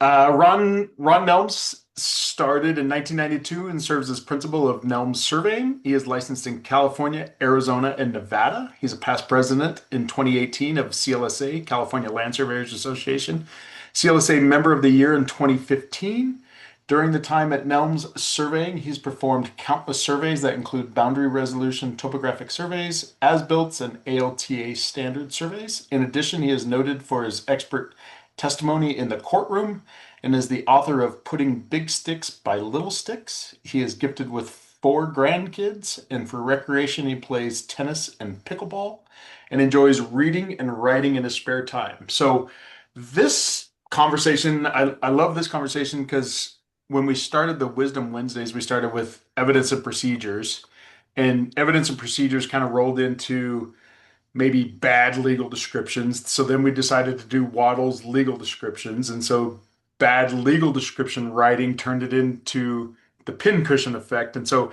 Ron Nelms started in 1992 and serves as principal of Nelms Surveying. He is licensed in California, Arizona, and Nevada. He's a past president in 2018 of CLSA, California Land Surveyors Association, CLSA Member of the Year in 2015. During the time at Nelms Surveying, he's performed countless surveys that include boundary resolution topographic surveys, as-built, and ALTA standard surveys. In addition, he is noted for his expert testimony in the courtroom and is the author of Putting Big Sticks by Little Sticks. He is gifted with four grandkids, and for recreation, he plays tennis and pickleball and enjoys reading and writing in his spare time. So, this conversation, I love this conversation because when we started the Wisdom Wednesdays, we started with evidence and procedures, and evidence and procedures kind of rolled into maybe bad legal descriptions. So then we decided to do Waddle's legal descriptions. And so bad legal description writing turned it into the pincushion effect. And so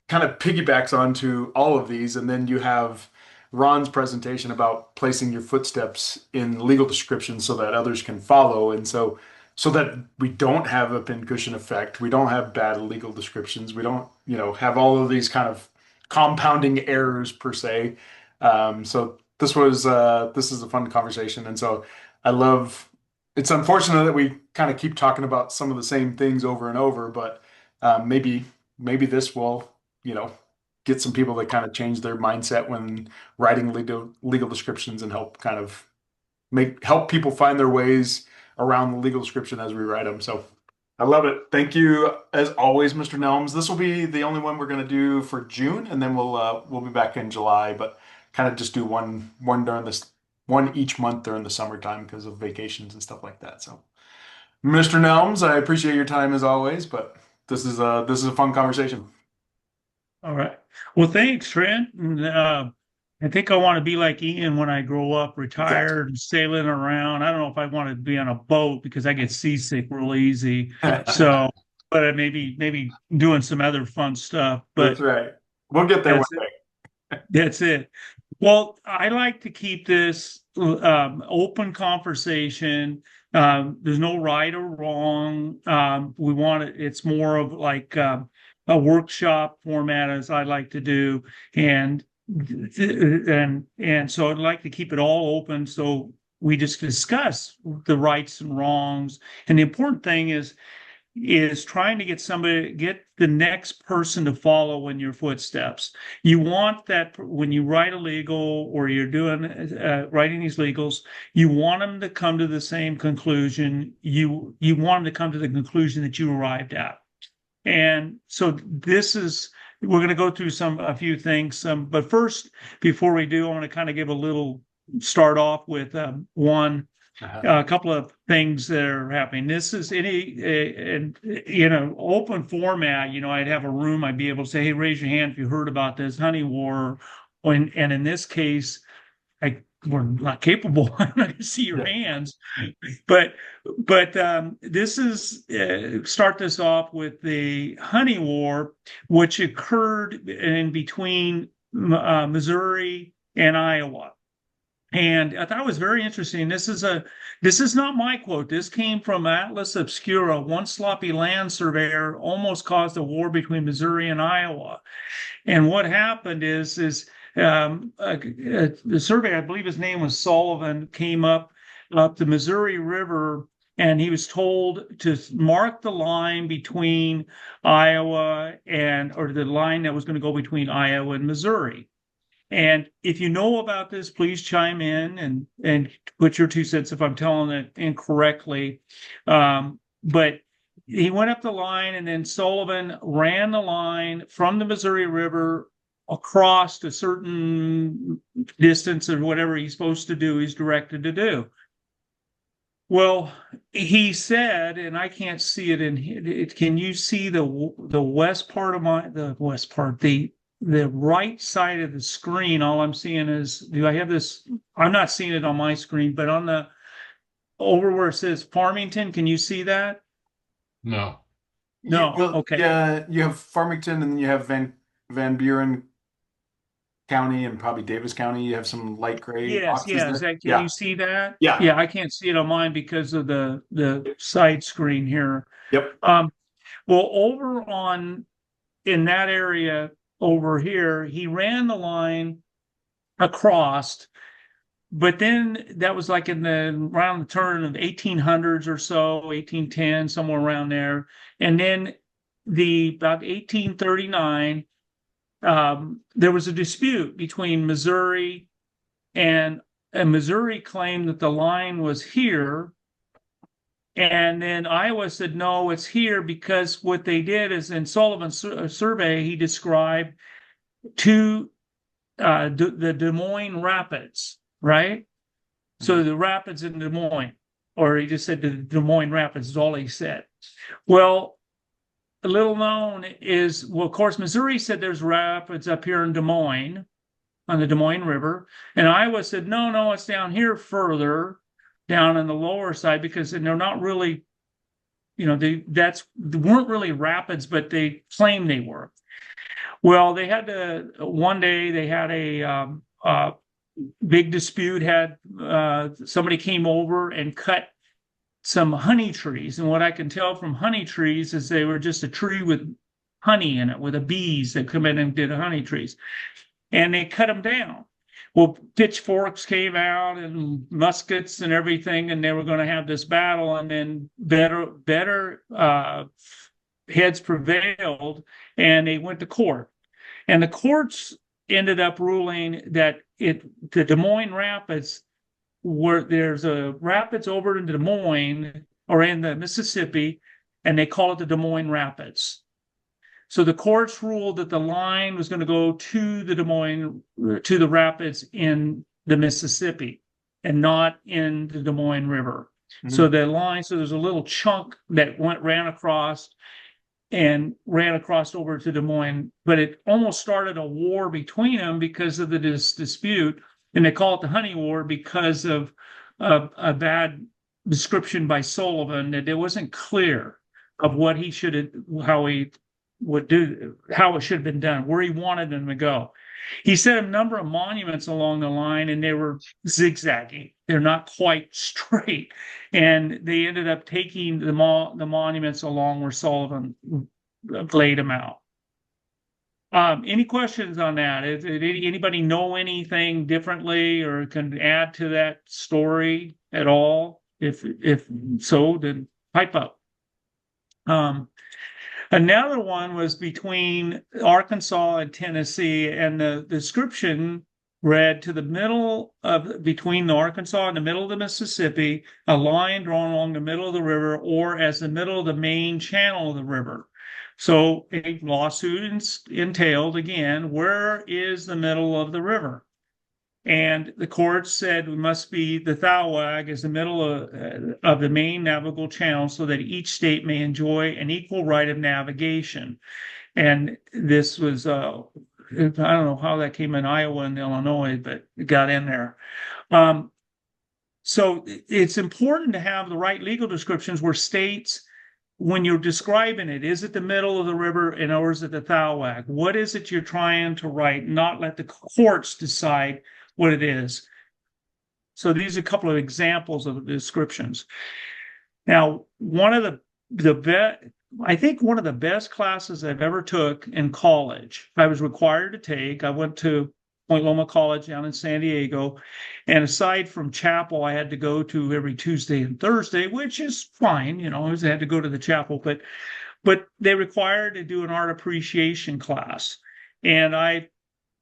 kind of piggybacks onto all of these. And then you have Ron's presentation about placing your footsteps in legal descriptions so that others can follow. And so that we don't have a pincushion effect, we don't have bad legal descriptions, we don't, have all of these kind of compounding errors per se. So this is a fun conversation, and so I love. It's unfortunate that we kind of keep talking about some of the same things over and over, but maybe this will get some people to kind of change their mindset when writing legal descriptions and help kind of help people find their ways around the legal description as we write them. So I love it. Thank you as always, Mr. Nelms. This will be the only one we're going to do for June, and then we'll be back in July. But kind of just do one during this one each month during the summertime because of vacations and stuff like that. So, Mr. Nelms, I appreciate your time as always, but this is a fun conversation. All right. Well, thanks, Trent. And, I think I want to be like Ian when I grow up, Exactly. retired, sailing around. I don't know if I want to be on a boat because I get seasick real easy. So, but maybe doing some other fun stuff. That's But right. We'll get there one that's it. day. That's it. Well, I like to keep this open conversation. There's no right or wrong. We want it. It's more of like a workshop format, as I like to do, and so I'd like to keep it all open so we just discuss the rights and wrongs. And the important thing is trying to get the next person to follow in your footsteps. You want that when you write a legal or you're doing writing these legals, you want them to come to the same conclusion. You want them to come to the conclusion that you arrived at. And so we're going to go through a few things. But first, before we do, I want to kind of give a little start off with Uh-huh. a couple of things that are happening. This is open format. I'd have a room. I'd be able to say, "Hey, raise your hand if you heard about this honey war." And in this case, we're not capable. I'm not going to see your Yeah. hands, but this is start this off with the honey war, which occurred in between Missouri and Iowa. And I thought it was very interesting. This is not my quote. This came from Atlas Obscura. One sloppy land surveyor almost caused a war between Missouri and Iowa. And what happened is the surveyor, I believe his name was Sullivan, came up the Missouri River, and he was told to mark the line between or the line that was going to go between Iowa and Missouri. And if you know about this, please chime in and put your 2 cents if I'm telling it incorrectly. But he went up the line, and then Sullivan ran the line from the Missouri River across a certain distance or whatever he's supposed to do, he's directed to do. Well, he said, and I can't see it in here. Can you see the west part of the west part, the right side of the screen? All I'm seeing is, do I have this? I'm not seeing it on my screen, but on the over where it says Farmington, can you see that? No. No. Well, Okay. yeah, you have Farmington and then you have Van Buren. County and probably Davis County. You have some light gray Yes, boxes yeah. Is there. that, can you Yeah. see that? Yeah. Yeah, I can't see it on mine because of the side screen here. Yep. Um, well, over on in that area over here, he ran the line across, but then that was like in the around the turn of 1800s or so, 1810, somewhere around there. And then the about 1839, there was a dispute between Missouri and Missouri claimed that the line was here. And then Iowa said, no, it's here because what they did is in Sullivan's survey, he described two the Des Moines Rapids, right? So Mhm. the rapids in Des Moines, or he just said the Des Moines Rapids is all he said. Well, a little known is, well, of course, Missouri said there's rapids up here in Des Moines on the Des Moines River, and Iowa said, no, no, it's down here further down on the lower side because they're not really, they weren't really rapids, but they claimed they were. Well, they had to one day they had a big dispute. Had somebody came over and cut some honey trees, and what I can tell from honey trees is they were just a tree with honey in it, with the bees that come in and did honey trees, and they cut them down. Well, pitchforks came out and muskets and everything, and they were going to have this battle, and then better heads prevailed, and they went to court. And the courts ended up ruling that the Des Moines Rapids were there's a rapids over in Des Moines or in the Mississippi, and they call it the Des Moines Rapids. So the courts ruled that the line was going to go to the Des Moines to the rapids in the Mississippi and not in the Des Moines River. So Mhm. the line, so there's a little chunk that ran across and ran across over to Des Moines, but it almost started a war between them because of this dispute, and they call it the Honey War because of a bad description by Sullivan that it wasn't clear of what he should have, how he would do, how it should have been done, where he wanted them to go. He set a number of monuments along the line, and they were zigzagging. They're not quite straight, and they ended up taking the monuments along where Sullivan laid them out. Any questions on that? Did anybody know anything differently or can add to that story at all? If so, then pipe up. Another one was between Arkansas and Tennessee, and the description read to the middle of between the Arkansas and the middle of the Mississippi, a line drawn along the middle of the river, or as the middle of the main channel of the river. So a lawsuit entailed again, where is the middle of the river? And the court said we must be the Thawag is the middle of the main navigable channel so that each state may enjoy an equal right of navigation. And this was, I don't know how that came in Iowa and Illinois, but it got in there. So it's important to have the right legal descriptions where states, when you're describing it, is it the middle of the river and or is it the Thawag? What is it you're trying to write? Not let the courts decide what it is. So these are a couple of examples of the descriptions. Now, I think one of the best classes I've ever took in college, I was required to take. I went to Point Loma College down in San Diego. And aside from chapel, I had to go to every Tuesday and Thursday, which is fine. I had to go to the chapel, but they required to do an art appreciation class. And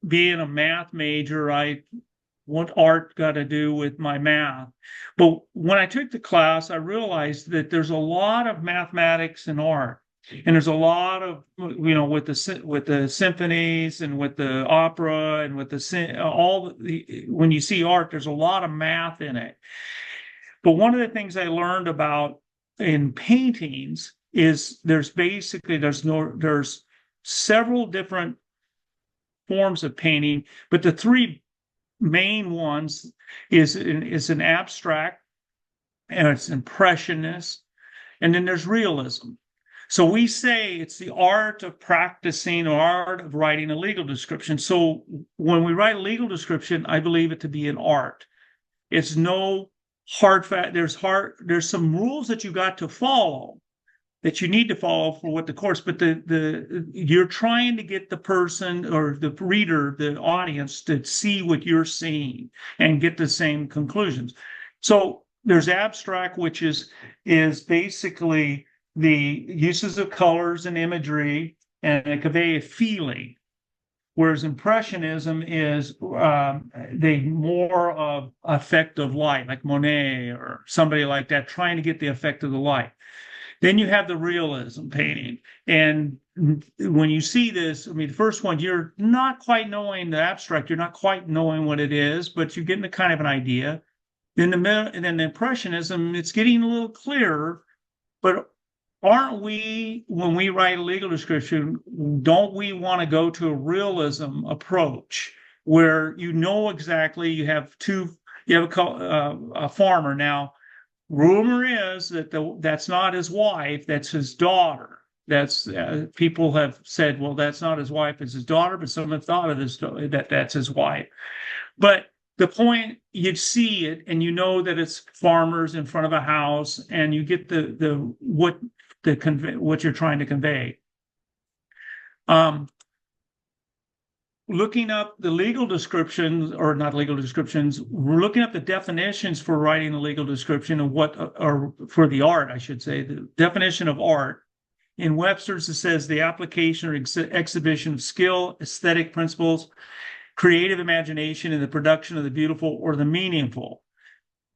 being a math major, what art got to do with my math? But when I took the class, I realized that there's a lot of mathematics in art, and there's a lot of with the symphonies and with the opera and with when you see art, there's a lot of math in it. But one of the things I learned about in paintings is there's several different forms of painting, but the three main ones is an abstract, and it's impressionist, and then there's realism. So we say it's the art of practicing or art of writing a legal description. So when we write a legal description, I believe it to be an art. It's no hard fact. There's some rules that you got to follow, that you need to follow for what the course, but the you're trying to get the person or the reader, the audience, to see what you're seeing and get the same conclusions. So there's abstract, which is basically the uses of colors and imagery and convey a feeling. Whereas impressionism is the more of effect of light, like Monet or somebody like that, trying to get the effect of the light. Then you have the realism painting. And when you see this, I mean, the first one, you're not quite knowing the abstract, you're not quite knowing what it is, but you're getting a kind of an idea. Then the impressionism, it's getting a little clearer, but aren't we, when we write a legal description, don't we want to go to a realism approach where you know exactly you have a farmer now. Rumor is that that's not his wife, that's his daughter. That's people have said, well, that's not his wife, it's his daughter, but some have thought of that's his wife. But the point, you see it and you know that it's farmers in front of a house, and you get what you're trying to convey. Looking up the legal descriptions, or not legal descriptions, we're looking up the definitions for writing a legal description of or for the art, I should say, the definition of art. In Webster's, it says the application or exhibition of skill, aesthetic principles, creative imagination in the production of the beautiful or the meaningful.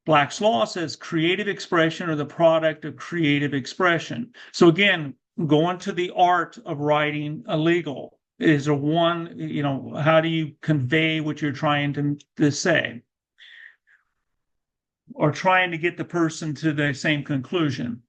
Black's Law says creative expression or the product of creative expression. So again, going to the art of writing a legal. Is there one, how do you convey what you're trying to say? Or trying to get the person to the same conclusion.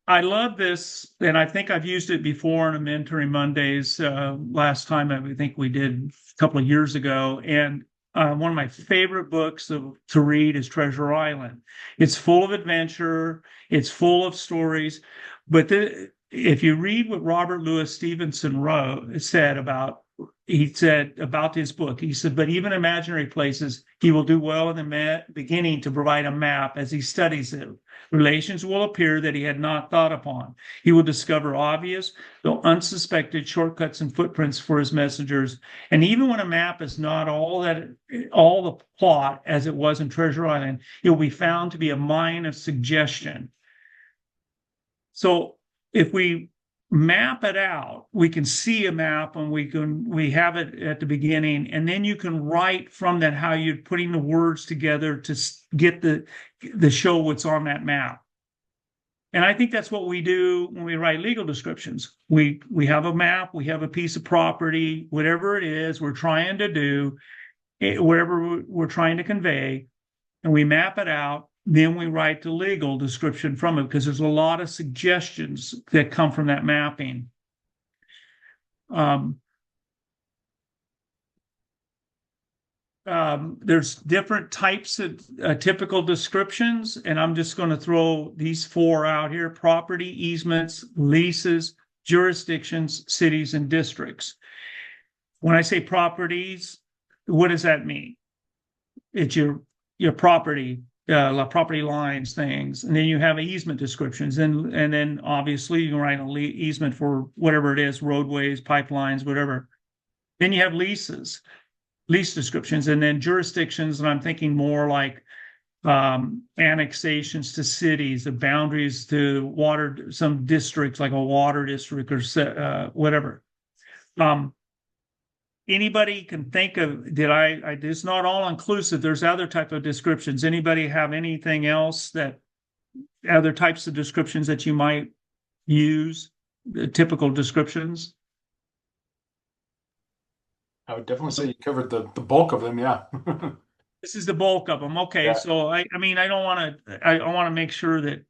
I love this, and I think I've used it before in a Mentoring Mondays. Last time, I think we did a couple of years ago. And one of my favorite books to read is Treasure Island. It's full of adventure. It's full of stories. But if you read what Robert Louis Stevenson said about his book, he said, but even imaginary places, he will do well in the beginning to provide a map as he studies it. Relations will appear that he had not thought upon. He will discover obvious, though unsuspected, shortcuts and footprints for his messengers. And even when a map is not all the plot as it was in Treasure Island, it will be found to be a mine of suggestion. So if we map it out, we can see a map, and we have it at the beginning, and then you can write from that how you're putting the words together to get the show what's on that map. And I think that's what we do when we write legal descriptions. We have a map, we have a piece of property, whatever it is we're trying to do, whatever we're trying to convey, and we map it out. Then we write the legal description from it, because there's a lot of suggestions that come from that mapping. There's different types of typical descriptions, and I'm just going to throw these four out here: property, easements, leases, jurisdictions, cities, and districts. When I say properties, what does that mean? It's your property. Property lines, things, and then you have easement descriptions, and then obviously you can write an easement for whatever it is, roadways, pipelines, whatever. Then you have lease descriptions, and then jurisdictions, and I'm thinking more like annexations to cities, the boundaries to water, some districts like a water district or whatever. Anybody can think of, it's not all inclusive. There's other type of descriptions. Anybody have anything else other types of descriptions that you might use, the typical descriptions? I would definitely say you covered the bulk of them. Yeah. This is the bulk of them. Okay. Yeah. So I want to make sure that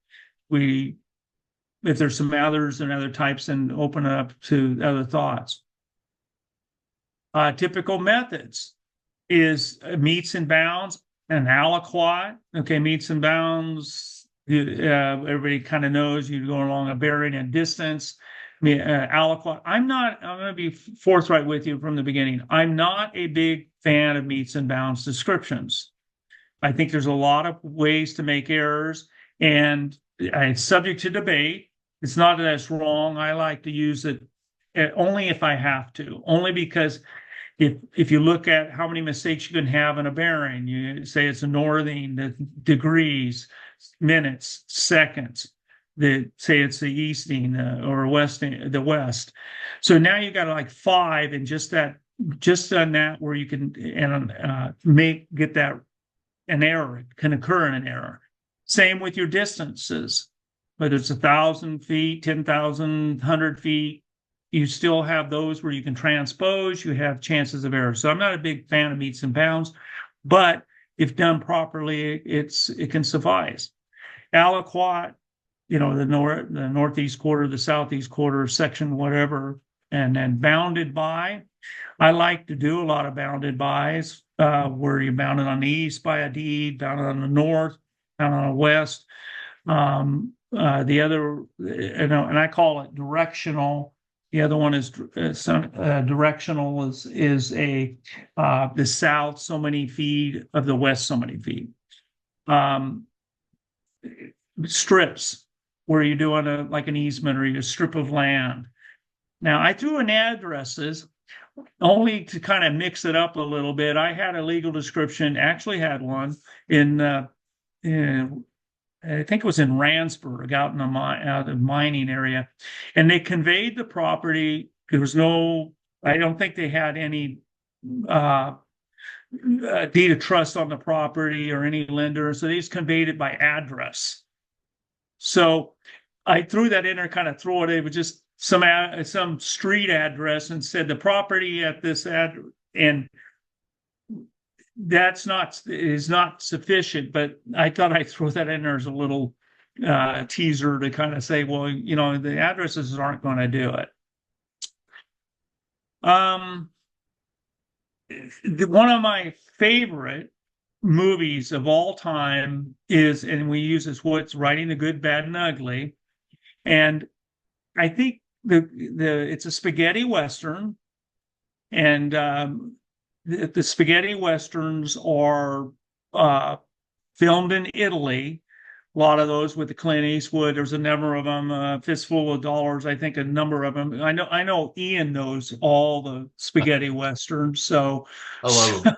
if there's some others and other types, and open it up to other thoughts. Typical methods is meets and bounds, an aliquot. Okay, meets and bounds. Everybody kind of knows you go along a bearing and distance. I mean, aliquot. I'm going to be forthright with you from the beginning. I'm not a big fan of meets and bounds descriptions. I think there's a lot of ways to make errors, and it's subject to debate. It's not that it's wrong. I like to use it only if I have to, only because if you look at how many mistakes you can have in a bearing, you say it's a northing, the degrees, minutes, seconds. Say it's the easting or westing, the west. So now you got like five, and just on that where you can and get that an error. It can occur in an error. Same with your distances, whether it's 1,000 feet, 10,000, 100 feet. You still have those where you can transpose, you have chances of error. So I'm not a big fan of meets and bounds, but if done properly, it can suffice. Aliquot, the northeast quarter, the southeast quarter, section, whatever, and then bounded by. I like to do a lot of bounded bys, where you're bounded on the east by a deed, bounded on the north, bounded on the west. The other, and I call it directional. The other one is directional is the south so many feet of the west so many feet. Strips where you're doing like an easement or a strip of land. Now I threw in addresses only to kind of mix it up a little bit. I had a legal description, actually had one in I think it was in Randsburg, out in the mining area, and they conveyed the property. There was I don't think they had any deed of trust on the property or any lender, so they just conveyed it by address. So I threw that in there, kind of throw it. It was just some street address, and said the property at this address, and is not sufficient, but I thought I'd throw that in there as a little teaser to kind of say, well, the addresses aren't going to do it. One of my favorite movies of all time is, and we use this, what's Writing the Good, Bad, and Ugly, and I think it's a spaghetti western, and the spaghetti westerns are filmed in Italy. A lot of those with the Clint Eastwood. There's a number of them. Fistful of Dollars. I think a number of them. I know Ian knows all the spaghetti westerns. So I love them.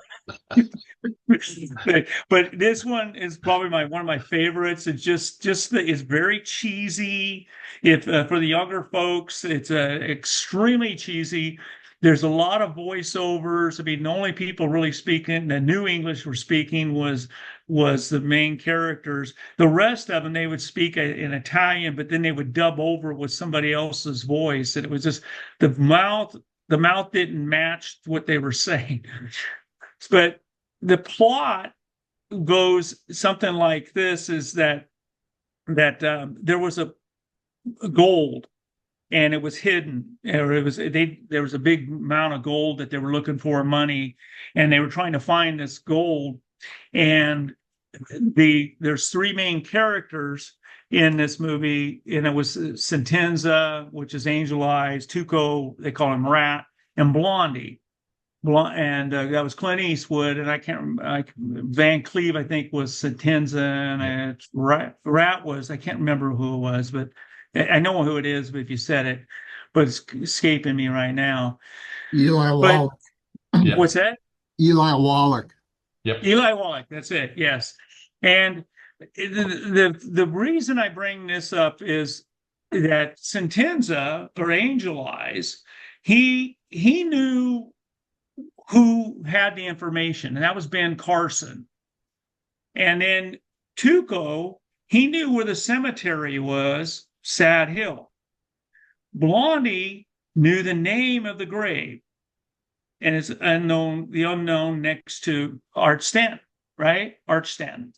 but this one is probably one of my favorites. It's it's very cheesy. If for the younger folks, it's extremely cheesy. There's a lot of voiceovers. I mean, the only people really speaking the new English were speaking was the main characters. The rest of them, they would speak in Italian, but then they would dub over with somebody else's voice, and it was just the mouth didn't match what they were saying. But the plot goes something like this: is that there was a gold, and it was hidden, or there was a big amount of gold that they were looking for, money, and they were trying to find this gold. And there's three main characters in this movie, and it was Sentenza, which is Angel Eyes, Tuco, they call him Rat, and Blondie. And that was Clint Eastwood, and I can't remember. Van Cleve, I think, was Sentenza, and Rat was, I can't remember who it was, but I know who it is, but if you said it, but it's escaping me right now. Eli Wallach. Yeah. What's that? Eli Wallach. Yep. Eli Wallach. That's it. Yes. And the reason I bring this up is that Sentenza, or Angel Eyes, he knew who had the information, and that was Ben Carson. And then Tuco, he knew where the cemetery was, Sad Hill. Blondie knew the name of the grave, and it's the unknown next to Art Stanton, right? Art Stanton.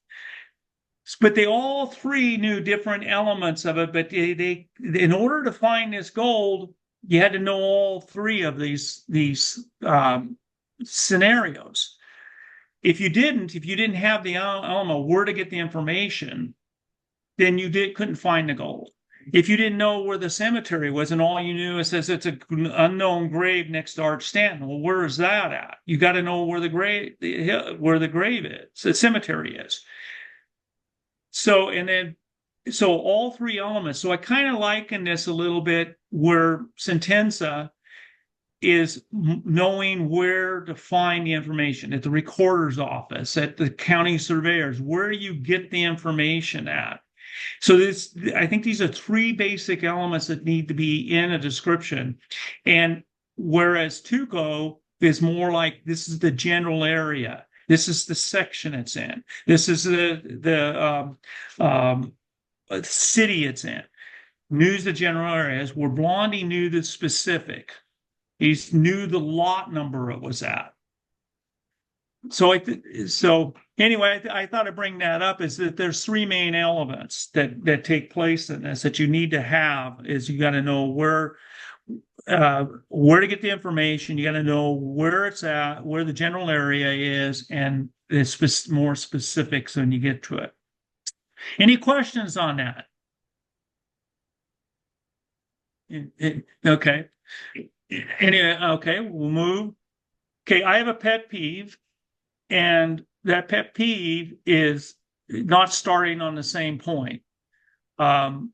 But they all three knew different elements of it, but they in order to find this gold, you had to know all three of these scenarios. If you didn't have the element where to get the information, then you couldn't find the gold. If you didn't know where the cemetery was and all you knew, it says it's an unknown grave next to Arch Stanton. Well, where is that at? You got to know where the grave is, the cemetery is. So, so all three elements. So I kind of liken this a little bit where Sentenza is knowing where to find the information at the recorder's office, at the county surveyors, where you get the information at. So I think these are three basic elements that need to be in a description. And whereas Tuco is more like, this is the general area. This is the section it's in. This is the city it's in. News the general areas, where Blondie knew the specific. He knew the lot number it was at. So anyway, I thought I'd bring that up, is that there's three main elements that take place in this that you need to have. Is you got to know where to get the information. You got to know where it's at, where the general area is, and it's more specifics when you get to it. Any questions on that? Okay. Anyway, okay, we'll move. Okay, I have a pet peeve, and that pet peeve is not starting on the same point. And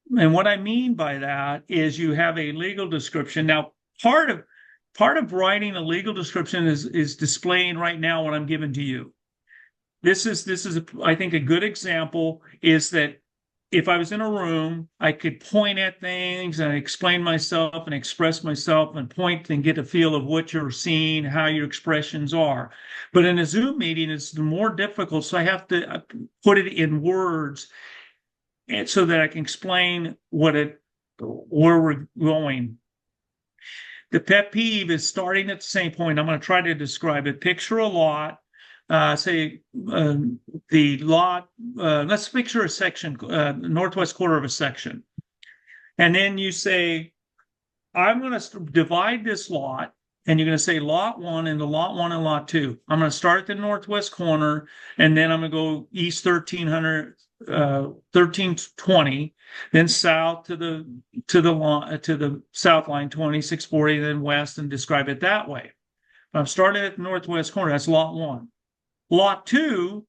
what I mean by that is you have a legal description. Now, part of writing a legal description is displaying right now what I'm giving to you. This is I think a good example is that if I was in a room, I could point at things and explain myself and express myself and point and get a feel of what you're seeing, how your expressions are. But in a Zoom meeting, it's more difficult. So I have to put it in words, and so that I can explain where we're going. The pet peeve is starting at the same point. I'm going to try to describe it. Picture a lot. Say the lot, let's picture a section, northwest quarter of a section. And then you say, I'm going to divide this lot, and you're going to say lot one into lot one and lot two. I'm going to start at the northwest corner, and then I'm going to go east 1320, then south to the south line 2640, then west, and describe it that way. If I'm starting at the northwest corner, that's lot one. Lot two,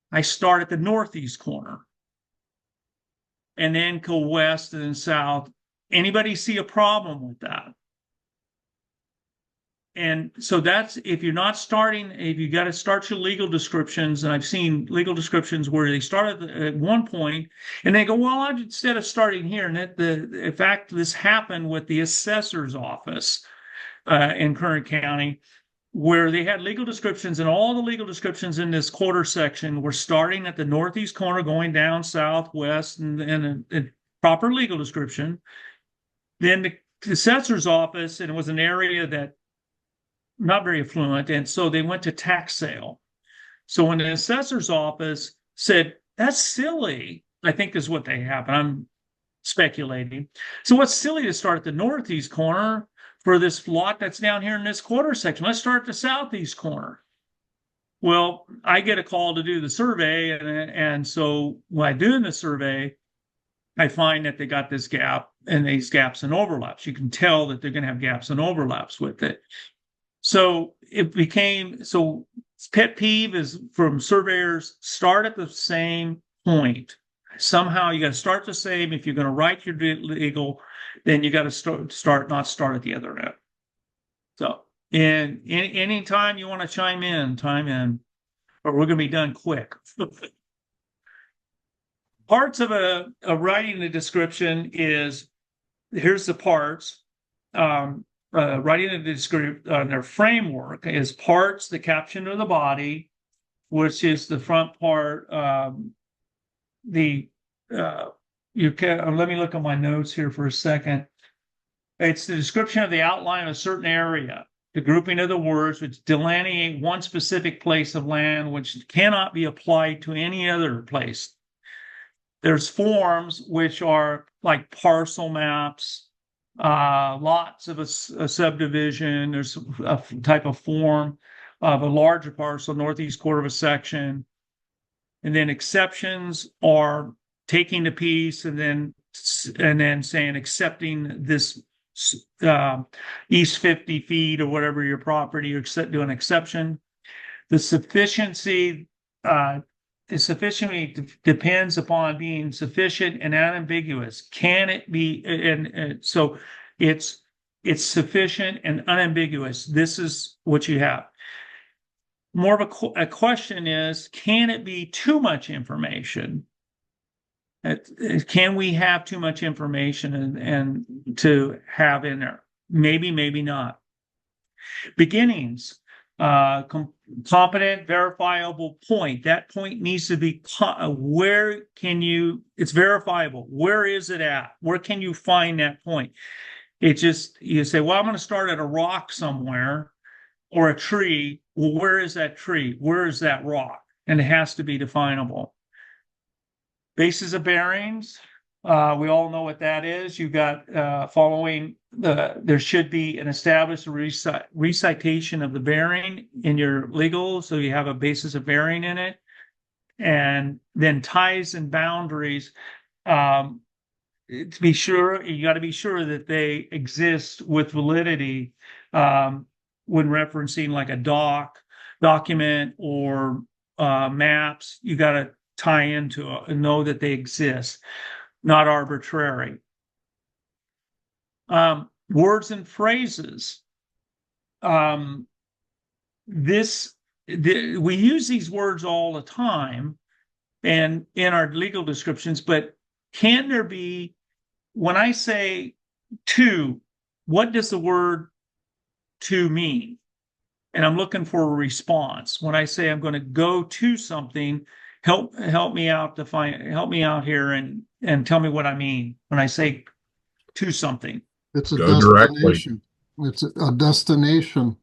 I start at the northeast corner and then go west and then south. Anybody see a problem with that? And so that's, if you're not starting, if you got to start your legal descriptions, and I've seen legal descriptions where they start at one point and they go, well, instead of starting here, and in fact, this happened with the assessor's office in Kern County, where they had legal descriptions, and all the legal descriptions in this quarter section were starting at the northeast corner, going down southwest, and a proper legal description. Then the assessor's office, and it was an area that not very affluent, and so they went to tax sale. So when the assessor's office said, that's silly, I think is what they happened. I'm speculating. So what's silly to start at the northeast corner for this lot that's down here in this quarter section? Let's start at the southeast corner. Well, I get a call to do the survey, and so when I do the survey, I find that they got this gap and these gaps and overlaps. You can tell that they're going to have gaps and overlaps with it. So it became, so pet peeve is from surveyors, start at the same point. Somehow you got to start the same. If you're going to write your legal, then you got to start at the other end. So, and any time you want to chime in, or we're going to be done quick. Parts of writing the description is, here's the parts. Writing the description, their framework is parts, the caption of the body, which is the front part. Let me look at my notes here for a second. It's the description of the outline of a certain area, the grouping of the words which delineate one specific place of land which cannot be applied to any other place. There's forms which are like parcel maps, lots of a subdivision. There's a type of form of a larger parcel, northeast quarter of a section. And then exceptions are taking the piece and then saying accepting this east 50 feet or whatever your property, or do an exception. The sufficiency depends upon being sufficient and unambiguous. Can it be? And so it's sufficient and unambiguous. This is what you have. More of a question is, can it be too much information? Can we have too much information and to have in there? Maybe, maybe not. Beginnings, competent, verifiable point. That point needs to be where can you? It's verifiable. Where is it at? Where can you find that point? It just, you say, well, I'm going to start at a rock somewhere or a tree. Well, where is that tree? Where is that rock? And it has to be definable. Bases of bearings, we all know what that is. You've got following there should be an established recitation of the bearing in your legal, so you have a basis of bearing in it. And then ties and boundaries, to be sure, you got to be sure that they exist with validity when referencing like a document or maps. You got to tie into it and know that they exist, not arbitrary. Words and phrases. We use these words all the time and in our legal descriptions, but can there be, when I say to, what does the word to mean? And I'm looking for a response. When I say I'm going to go to something, help me out here and tell me what I mean when I say to something. It's a Go directly. destination. It's a destination.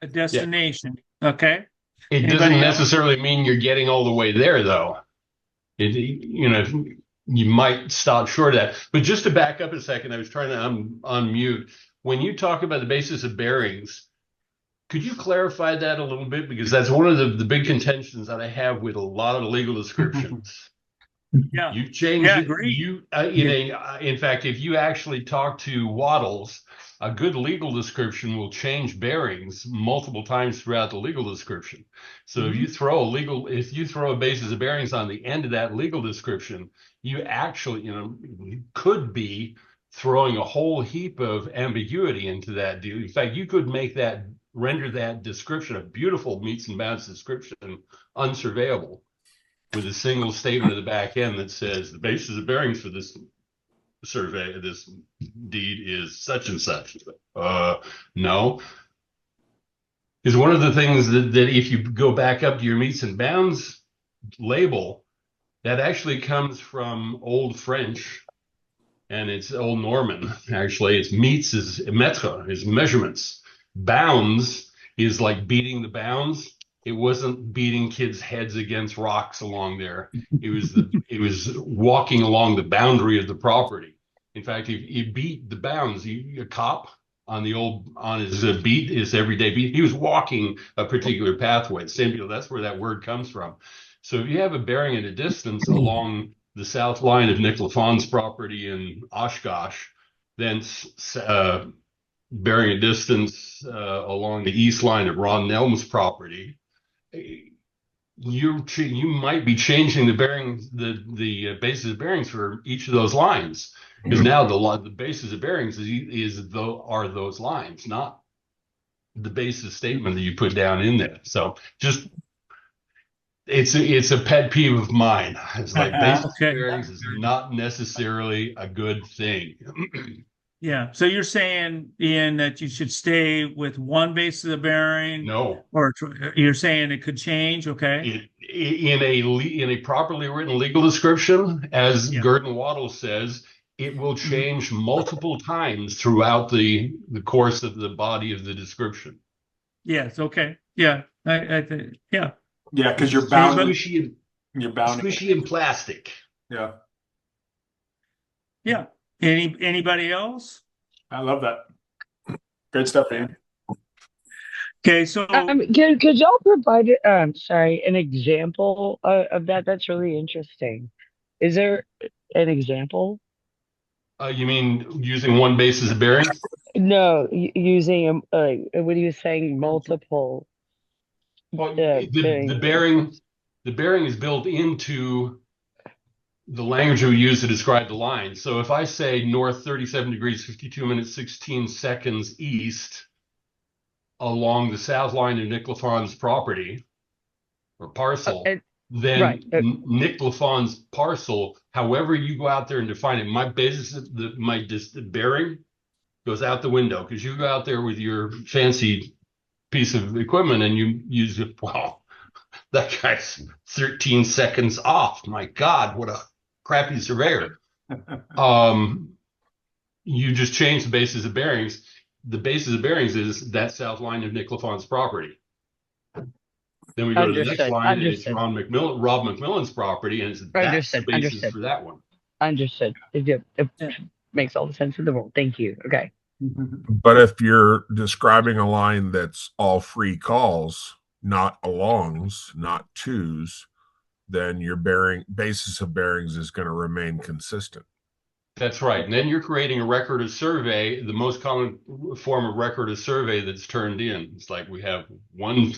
A destination. Yeah. Okay. It Anybody doesn't else? necessarily mean you're getting all the way there, though. You might stop short of that. But just to back up a second, I was trying to unmute. When you talk about the basis of bearings, could you clarify that a little bit? Because that's one of the big contentions that I have with a lot of legal descriptions. Yeah. You change Yeah, it. agree. In fact, if you actually talk to Waddles, a good legal description will change bearings multiple times throughout the legal description. So if you throw a basis of bearings on the end of that legal description, you actually, could be throwing a whole heap of ambiguity into that deal. In fact, you could render that description, a beautiful meets and bounds description, unsurveyable with a single statement at the back end that says the basis of bearings for this survey, this deed is such and such. No. Is one of the things that if you go back up to your meets and bounds label, that actually comes from Old French, and it's Old Norman. Actually, it's meets is mètre, is measurements. Bounds is like beating the bounds. It wasn't beating kids' heads against rocks along there. It was walking along the boundary of the property. In fact, if you beat the bounds, a cop on his beat, his everyday beat, he was walking a particular pathway. Same deal. That's where that word comes from. So if you have a bearing at a distance along the south line of Nick LaFawn's property in Oshkosh, then bearing a distance along the east line of Ron Nelms' property, you might be changing the bearings, the basis of bearings for each of those lines, because now the basis of bearings are those lines, not the basis statement that you put down in there. So just it's a pet peeve of mine. It's like basis of bearings is not necessarily a good thing. Yeah. So you're saying, Ian, that you should stay with one basis of bearing? No. Or you're saying it could change? Okay. In a properly written legal description, as Gurdon Waddle says, it will change multiple times throughout the course of the body of the description. Yes. Okay. Yeah. I think. Yeah. Yeah, because you're bound. You're bound. Squishy and plastic. Yeah. Yeah. Anybody else? I love that. Great stuff, man. Okay, so could y'all provide an example of that? That's really interesting. Is there an example? You mean using one basis of bearings? No, using when he was saying multiple Well, bearing. the bearing is built into the language we use to describe the line. So if I say north 37 degrees, 52 minutes, 16 seconds east along the south line of Nick Lafon's property or parcel, And then right. Nick Lafon's parcel, however you go out there and define it, my basis, the bearing goes out the window because you go out there with your fancy piece of equipment and you use it. Wow, that guy's 13 seconds off. My God, what a crappy surveyor. You just change the basis of bearings. The basis of bearings is that south line of Nick Lafon's property. Then we go to the next Understood. line, and it's Understood. Rob McMillan's property, and that's the Understood. basis Understood. for that one. Understood. It makes all the sense in the world. Thank you. Okay. But if you're describing a line that's all free calls, not alongs, not twos, then your basis of bearings is going to remain consistent. That's right. And then you're creating a record of survey, the most common form of record of survey that's turned in. It's like we have one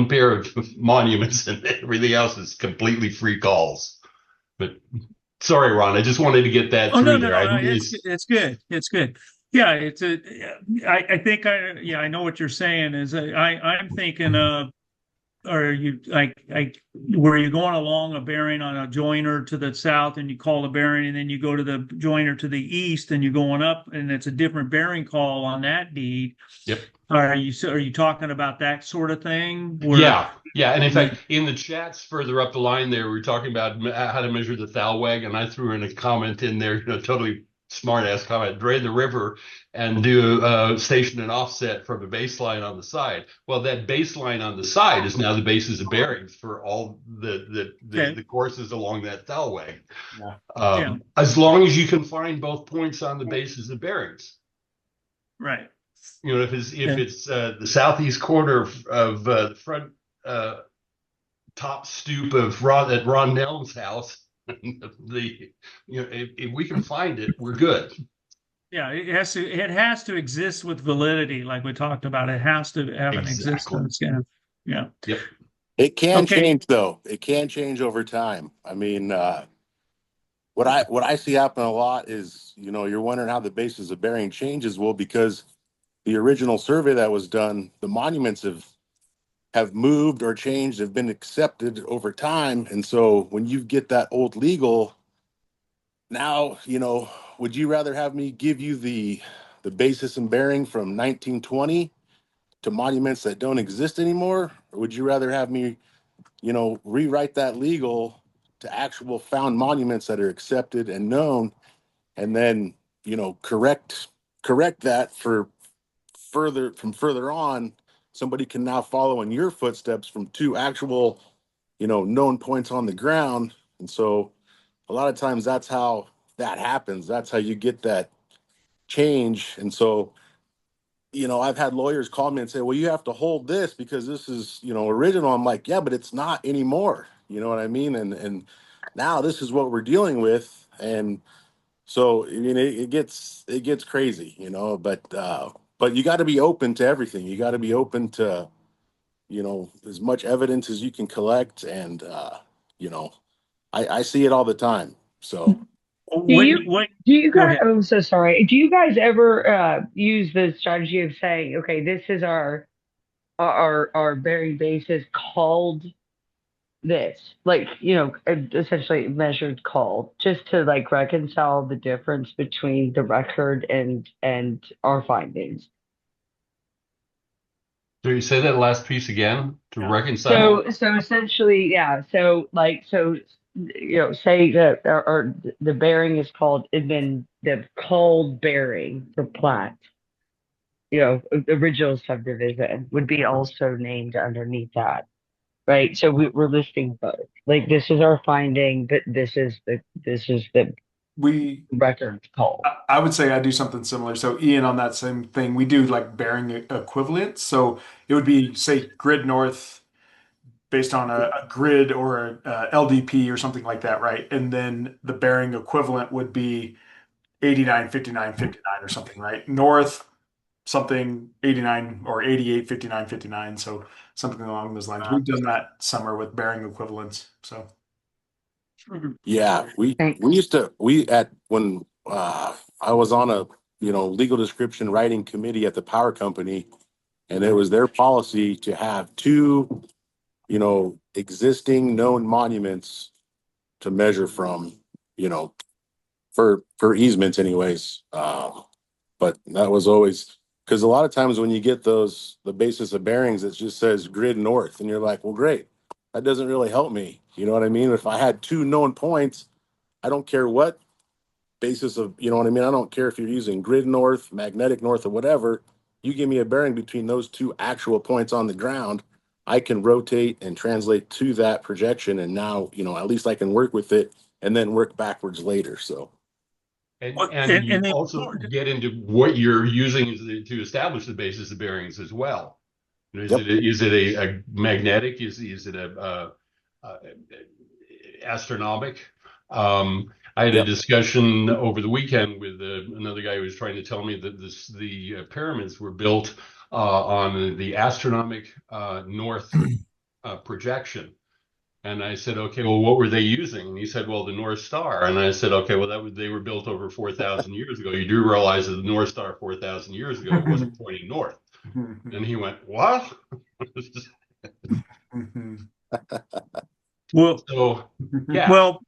pair of monuments and everything else is completely free calls. But sorry, Ron, I just wanted to get that Oh, through no, there. it's good. It's good. Yeah, I think I know what you're saying is I'm thinking of, are you like where you're going along a bearing on a joiner to the south and you call the bearing and then you go to the joiner to the east and you're going up and it's a different bearing call on that deed. Yep. Are you talking about that sort of thing? Yeah. And in fact, in the chats further up the line there, we were talking about how to measure the Thalweg, and I threw in a comment in there, totally smart ass comment, drain the river and do station and offset from a baseline on the side. Well, that baseline on the side is now the basis of bearings for all the courses along that Thalweg. Yeah. As long as you can find both points on the basis of bearings. Right. If it's the southeast corner of the front top stoop of Ron Nelms' house, if we can find it, we're good. Yeah, it has to exist with validity, like we talked about. It has to have an existence. Yeah. Yep. It can change though. It can change over time. I mean, what I see happen a lot is, you're wondering how the basis of bearing changes. Well, because the original survey that was done, the monuments have moved or changed, have been accepted over time. And so when you get that old legal, now, would you rather have me give you the basis and bearing from 1920 to monuments that don't exist anymore? Or would you rather have me, rewrite that legal to actual found monuments that are accepted and known, and then, correct that for further on, somebody can now follow in your footsteps from two actual, known points on the ground. And so a lot of times that's how that happens. That's how you get that change. And so, I've had lawyers call me and say, well, you have to hold this because this is, original. I'm like, yeah, but it's not anymore. You know what I mean? And now this is what we're dealing with. And so, I mean, it gets crazy, but you got to be open to everything. You got to be open to, as much evidence as you can collect. And, I see it all the time. So Do you guys, I'm so sorry. Do you guys ever use the strategy of saying, okay, this is our bearing basis called this, like, essentially measured called, just to like reconcile the difference between the record and our findings? So you say that last piece again to reconcile? So essentially, yeah. So say that or the bearing is called, and then the called bearing, the plat, original subdivision would be also named underneath that, right? So we're listing both. Like, this is our finding, but this is the record called. I would say I do something similar. So Ian, on that same thing, we do like bearing equivalents. So it would be, say, grid north based on a grid or a LDP or something like that, right? And then the bearing equivalent would be 89, 59, 59 or something, right? North, something 89 or 88, 59, 59. So something along those lines. We've done that summer with bearing equivalents. So Yeah, we used to when I was on a legal description writing committee at the power company, and it was their policy to have two existing known monuments to measure from, for easements anyways. But that was always because a lot of times when you get the basis of bearings, it just says grid north, and you're like, well, great. That doesn't really help me. You know what I mean? If I had two known points, I don't care what basis of, you know what I mean? I don't care if you're using grid north, magnetic north, or whatever. You give me a bearing between those two actual points on the ground, I can rotate and translate to that projection. And now, at least I can work with it and then work backwards later. So. And you also get into what you're using to establish the basis of bearings as well. Is it a magnetic? Is it a astronomic? I had a discussion over the weekend with another guy who was trying to tell me that the pyramids were built on the astronomic north projection. And I said, okay, well, what were they using? And he said, well, the North Star. And I said, okay, well, they were built over 4,000 years ago. You do realize that the North Star 4,000 years ago wasn't pointing north. And he went, what? Well, so, yeah. Well,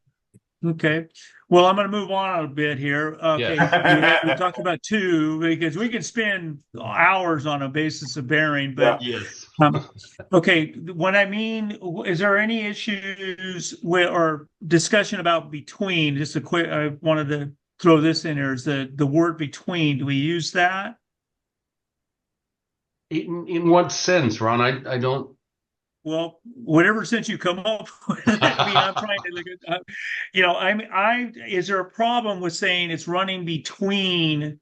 okay. Well, I'm going to move on a bit here. Okay. Yes. We talked about two because we could spend hours on a basis of bearing, but yes. Okay. When I mean, is there any issues with or discussion about between? Just a quick, I wanted to throw this in here. Is the word between? Do we use that? In what sense, Ron? I don't. Well, whatever sense you come up with. I mean, I'm trying to look at, is there a problem with saying it's running between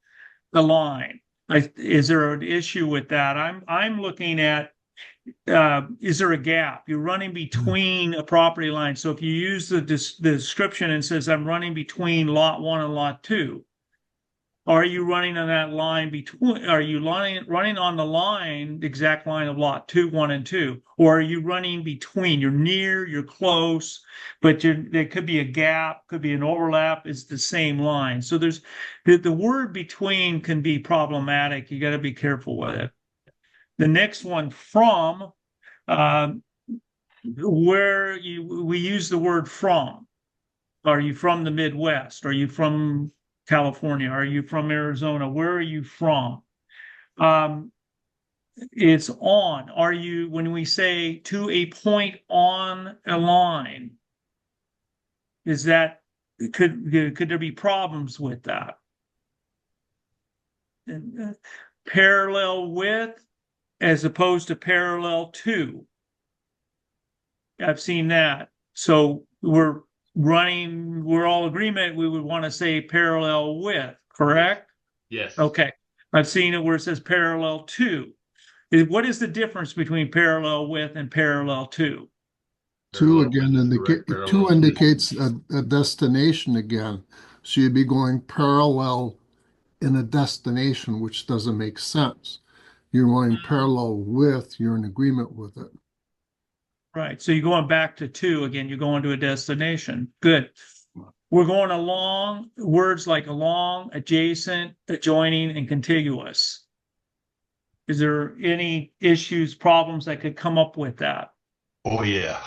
the line? Is there an issue with that? I'm looking at, is there a gap? You're running between a property line. So if you use the description and says, I'm running between lot 1 and lot 2, are you running on that line between? Are you running on the line, the exact line of lot 2, 1, and 2, or are you running between? You're near, you're close, but there could be a gap, could be an overlap. It's the same line. So there's the word between can be problematic. You got to be careful with it. The next one, from, where we use the word from. Are you from the Midwest? Are you from California? Are you from Arizona? Where are you from? It's on. Are you, when we say to a point on a line, is that, could there be problems with that? Parallel with as opposed to parallel to. I've seen that. So we're all agreement, we would want to say parallel with, correct? Yes. Okay. I've seen it where it says parallel to. What is the difference between parallel with and parallel to? Two again, two indicates a destination again. So you'd be going parallel in a destination, which doesn't make sense. You're going parallel with, you're in agreement with it. Right. So you're going back to 2 again, you're going to a destination. Good. We're going along, words like along, adjacent, adjoining, and contiguous. Is there any issues, problems that could come up with that? Oh, yeah.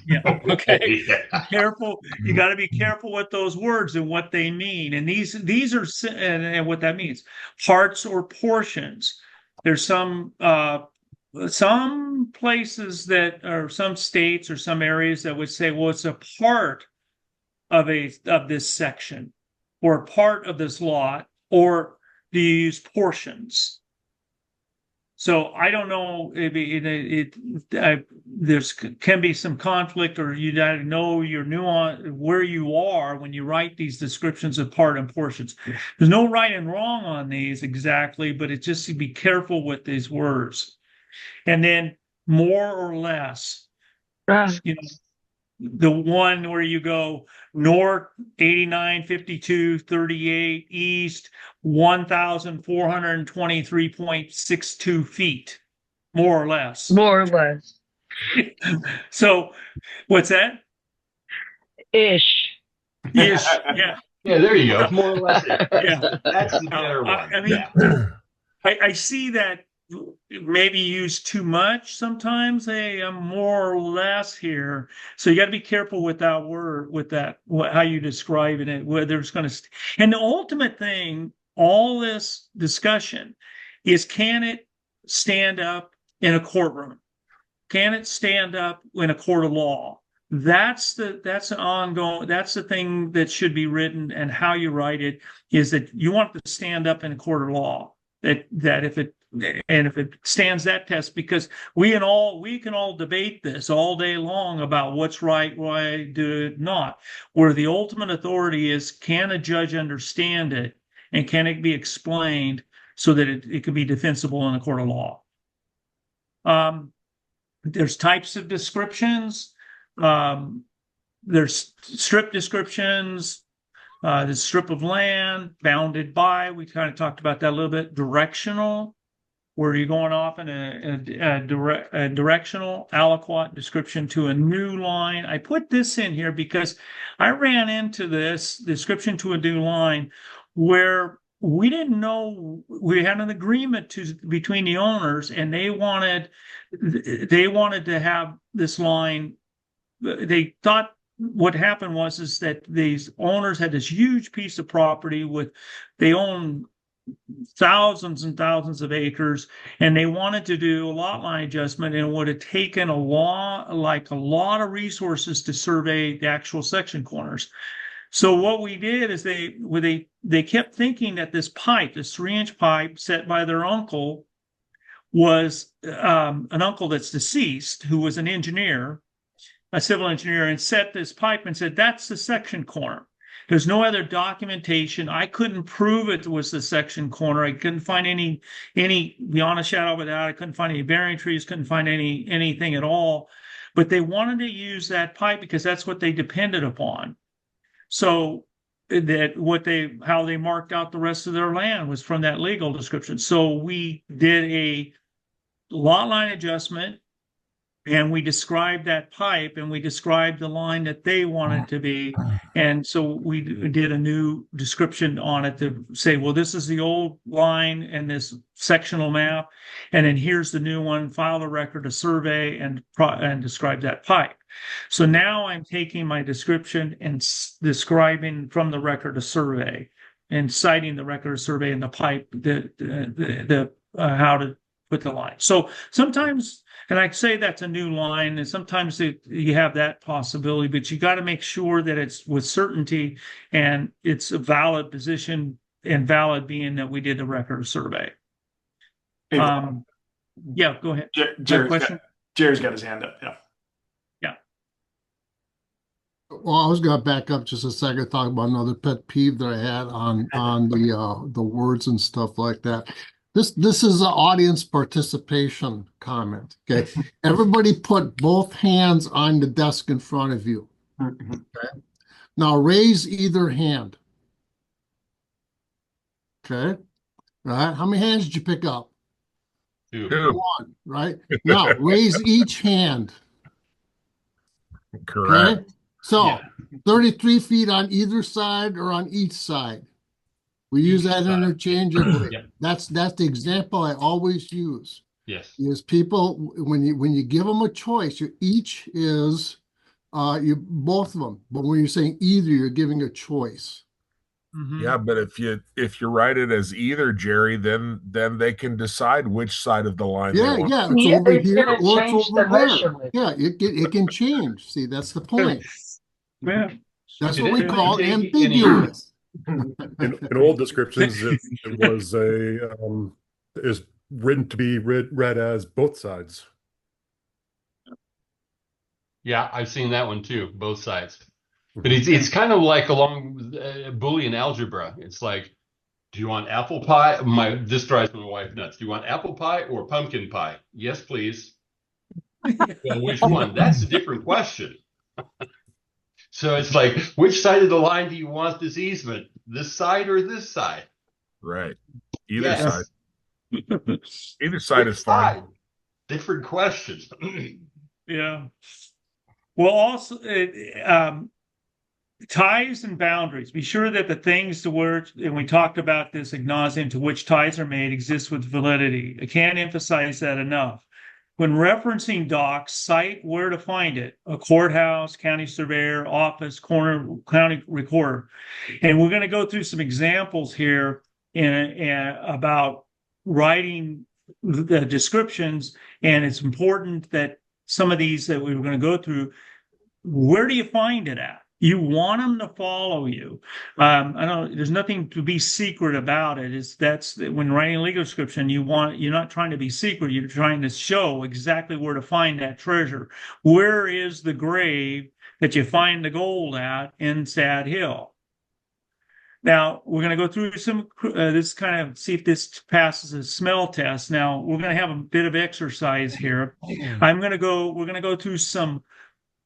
Yeah. Okay. Yeah. Careful. You got to be careful with those words and what they mean. And these are, and what that means. Parts or portions. There's some places that, or some states or some areas that would say, well, it's a part of this section or a part of this lot, or do you use portions? So I don't know. There's can be some conflict, or you got to know your nuance where you are when you write these descriptions of part and portions. There's no right and wrong on these exactly, but it's just to be careful with these words. And then more or less. You know, the one where you go north 89, 52, 38, east 1,423.62 feet, more or less. More or less. So what's that? Ish. Ish. Yeah. Yeah, there you go. More or less. Yeah. That's the better one. I mean, I see that maybe used too much sometimes. Hey, I'm more or less here. So you got to be careful with that word, with that, how you describe it, whether it's going to. And the ultimate thing, all this discussion is, can it stand up in a courtroom? Can it stand up in a court of law? That's an ongoing, that's the thing that should be written, and how you write it is that you want it to stand up in a court of law. That if it stands that test, because we can all debate this all day long about what's right, why do it not. Where the ultimate authority is, can a judge understand it, and can it be explained so that it can be defensible in a court of law? There's types of descriptions. There's strip descriptions. The strip of land bounded by. We kind of talked about that a little bit. Directional, where you're going off in a directional aliquot description to a new line. I put this in here because I ran into this description to a new line where we didn't know, we had an agreement between the owners, and they wanted to have this line. They thought what happened is that these owners had this huge piece of property they own thousands and thousands of acres, and they wanted to do a lot line adjustment, and it would have taken a lot of resources to survey the actual section corners. So what we did is they kept thinking that this 3-inch pipe set by their uncle was an uncle that's deceased, who was an engineer, a civil engineer, and set this pipe and said, that's the section corner. There's no other documentation. I couldn't prove it was the section corner. I couldn't find any beyond a shadow of a doubt. I couldn't find any bearing trees, couldn't find anything at all. But they wanted to use that pipe because that's what they depended upon. So how they marked out the rest of their land was from that legal description. So we did a lot line adjustment, and we described that pipe, and we described the line that they wanted to be. And so we did a new description on it to say, well, this is the old line and this sectional map, and then here's the new one, file a record, a survey, and describe that pipe. So now I'm taking my description and describing from the record a survey, and citing the record of survey and the pipe, how to put the line. So sometimes, and I say that's a new line, and sometimes you have that possibility, but you got to make sure that it's with certainty and it's a valid position, and valid being that we did the record of survey. Yeah, go ahead. Jerry's got his hand up. Yeah. Well, I was going to back up just a second, talk about another pet peeve that I had on the words and stuff like that. This is an audience participation comment. Okay, everybody put both hands on the desk in front of you. Okay, now raise either hand. Okay, right? How many hands did you pick up? Two. One. Right now, raise each hand. Correct. Okay? So 33 feet on either side or on each side. We use that interchangeably. Yep. That's the example I always use. Yes. Is people, when you give them a choice, each is both of them. But when you're saying either, you're giving a choice. Mm-hmm. Yeah, but if you write it as either, Jerry, then they can decide which side of the line they want. It's over here or it's over there. Yeah, it can change. See, that's the point. Yeah. That's what we call ambiguous. In old descriptions, it was is written to be read as both sides. Yeah, I've seen that one too, both sides. But it's kind of like along Boolean algebra. It's like, do you want apple pie? This drives my wife nuts. Do you want apple pie or pumpkin pie? Yes, please. Well, which one? That's a different question. So it's like, which side of the line do you want this easement? This side or this side? Right. Either side. Yes. Either side Which is fine. side? Different question. Yeah. Well, also, ties and boundaries. Be sure that the things to which, and we talked about this ad nauseam, to which ties are made exist with validity. I can't emphasize that enough. When referencing docs, cite where to find it: a courthouse, county surveyor, office, corner, county recorder. And we're going to go through some examples here about writing the descriptions. And it's important that some of these that we were going to go through, where do you find it at? You want them to follow you. I don't. There's nothing to be secret about it. That's when writing a legal description. You're not trying to be secret. You're trying to show exactly where to find that treasure. Where is the grave that you find the gold at in Sad Hill? Now we're going to go through some this kind of see if this passes a smell test. Now we're going to have a bit of exercise here. We're going to go through some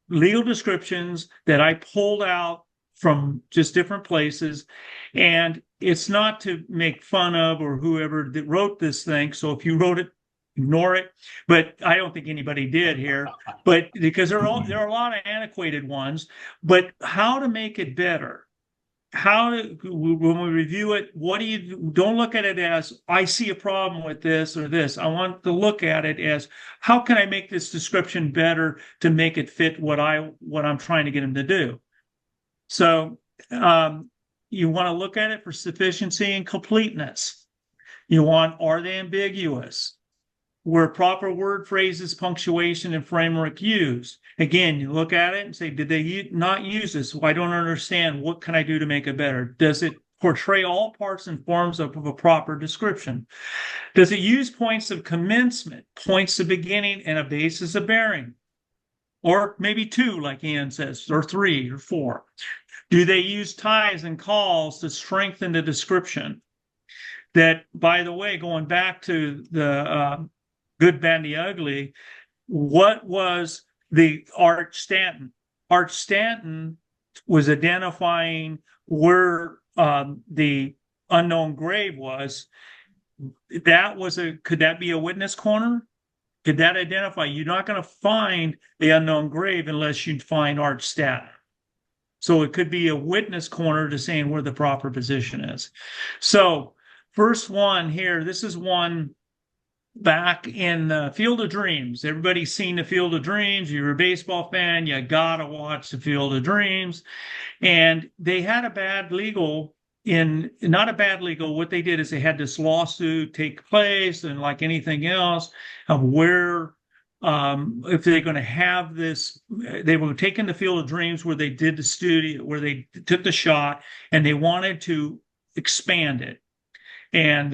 legal descriptions that I pulled out from just different places. And it's not to make fun of or whoever that wrote this thing. So if you wrote it, ignore it. But I don't think anybody did here. But because there are a lot of antiquated ones. But how to make it better? When we review it, don't look at it as I see a problem with this or this. I want to look at it as how can I make this description better to make it fit what I'm trying to get them to do. So you want to look at it for sufficiency and completeness. You want, are they ambiguous? Were proper word phrases, punctuation, and framework used? Again, you look at it and say, did they not use this? Well, I don't understand. What can I do to make it better? Does it portray all parts and forms of a proper description? Does it use points of commencement, points of beginning, and a basis of bearing? Or maybe two, like Ian says, or three or four. Do they use ties and calls to strengthen the description? That, by the way, going back to the Good, Bad, and the Ugly, what was the Art Stanton? Art Stanton was identifying where the unknown grave was. Could that be a witness corner? Could that identify? You're not going to find the unknown grave unless you find Art Stanton. So it could be a witness corner to saying where the proper position is. So first one here, this is one back in the Field of Dreams. Everybody's seen the Field of Dreams. You're a baseball fan, you gotta watch the Field of Dreams. And they had not a bad legal, what they did is they had this lawsuit take place, and like anything else, of where if they're going to have this, they were taking the Field of Dreams where they did the studio, where they took the shot, and they wanted to expand it. And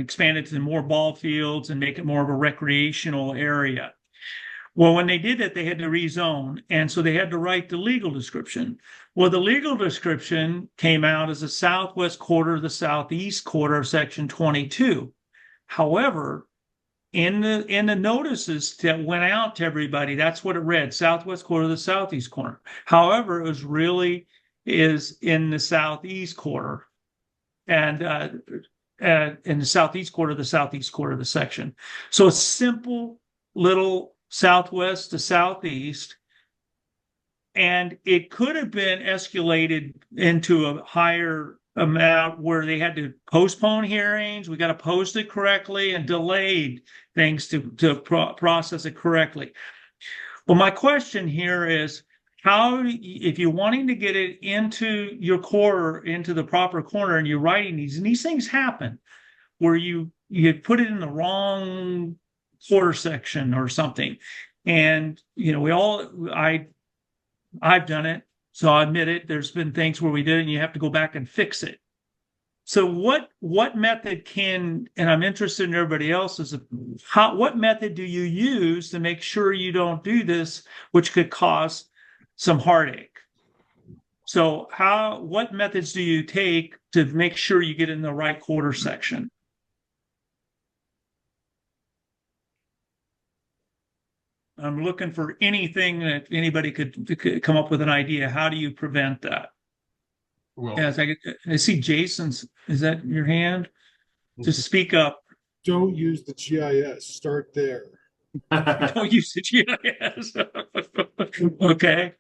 expand it to more ball fields and make it more of a recreational area. Well, when they did that, they had to rezone. And so they had to write the legal description. Well, the legal description came out as the southwest quarter, the southeast quarter of Section 22. However, in the notices that went out to everybody, that's what it read: southwest quarter, the southeast corner. However, it was really is in the southeast quarter. And in the southeast quarter of the section. So a simple little southwest to southeast, and it could have been escalated into a higher amount where they had to postpone hearings. We got to post it correctly and delayed things to process it correctly. Well, my question here is, if you're wanting to get it into your corner, into the proper corner, and you're writing these, and these things happen where you put it in the wrong quarter section or something. And, I've done it, so I admit it. There's been things where we did it and you have to go back and fix it. So what method and I'm interested in everybody else's, what method do you use to make sure you don't do this, which could cause some heartache? So what methods do you take to make sure you get in the right quarter section? I'm looking for anything that anybody could come up with an idea. How do you prevent that? Well, Yes, I see Jason's. Is that your hand? Just speak up. Don't use the GIS. Start there. Don't use the GIS. Okay.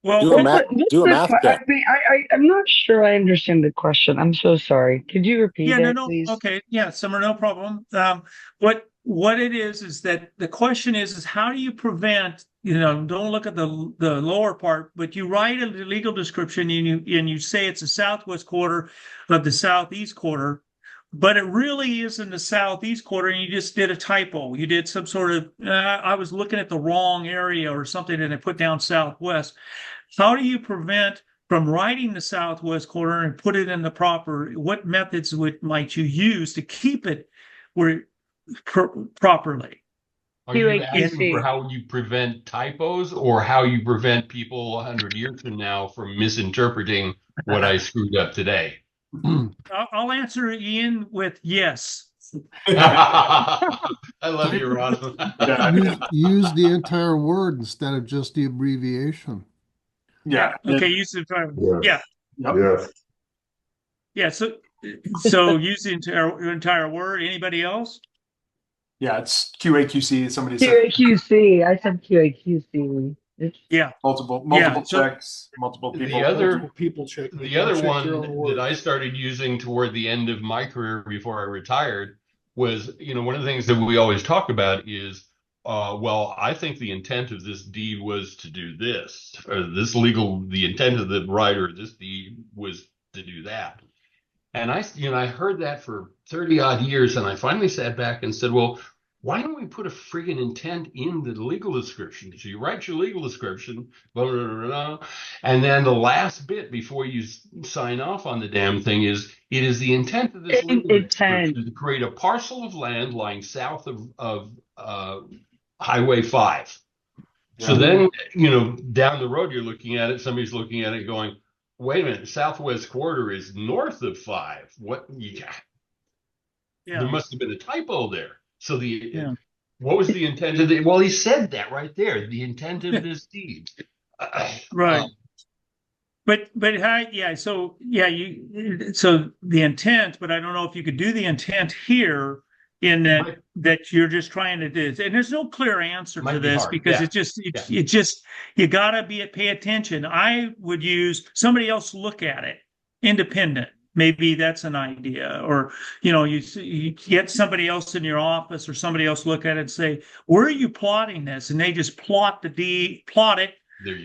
Well, Do a math What's do a the math I check. mean, I'm not sure I understand the question. I'm so sorry. Could you repeat yeah, it, no, please? okay, yeah, Summer, no problem. What it is that the question is how do you prevent? Don't look at the lower part, but you write a legal description and you say it's a southwest quarter of the southeast quarter, but it really is in the southeast quarter, and you just did a typo. You did some sort of I was looking at the wrong area or something, and I put down southwest. How do you prevent from writing the southwest quarter and put it in the proper? What methods might you use to keep it where properly? are you asking for QAQC. how you prevent typos or how you prevent people 100 years from now from misinterpreting what I screwed up today? I'll answer Ian with yes. I love you, Ron. Use the entire word instead of just the abbreviation. Yeah. Okay. Use the time. Yes. Yeah. Yep. Yes. Yeah. So use the entire word. Anybody else? Yeah, it's QAQC. Somebody said QAQC. I said QAQC. Yeah. multiple Yeah, so- checks, multiple people. The other Multiple people check. the Don't other check your own one work. that I started using toward the end of my career before I retired was, one of the things that we always talk about is, well, I think the intent of this deed was to do this, or the intent of the writer of this deed was to do that. And I heard that for 30 odd years, and I finally sat back and said, well, why don't we put a friggin' intent in the legal description? So you write your legal description, blah, blah, blah, blah, and then the last bit before you sign off on the damn thing is, it is the intent of this legal description to create a parcel of land lying south of Highway 5. So then, down the road, you're looking at it, somebody's looking at it going, wait a minute, southwest quarter is north of 5. What? Yeah. There must have been a typo there. So what was the intent of well, he said that right there, the intent of this deed. Right. But so the intent, but I don't know if you could do the intent here in that you're just trying to do, and there's no clear answer to this because it just you gotta pay attention. I would use somebody else look at it, independent. Maybe that's an idea, or you get somebody else in your office or somebody else look at it and say, "Where are you plotting this?" And they just plot it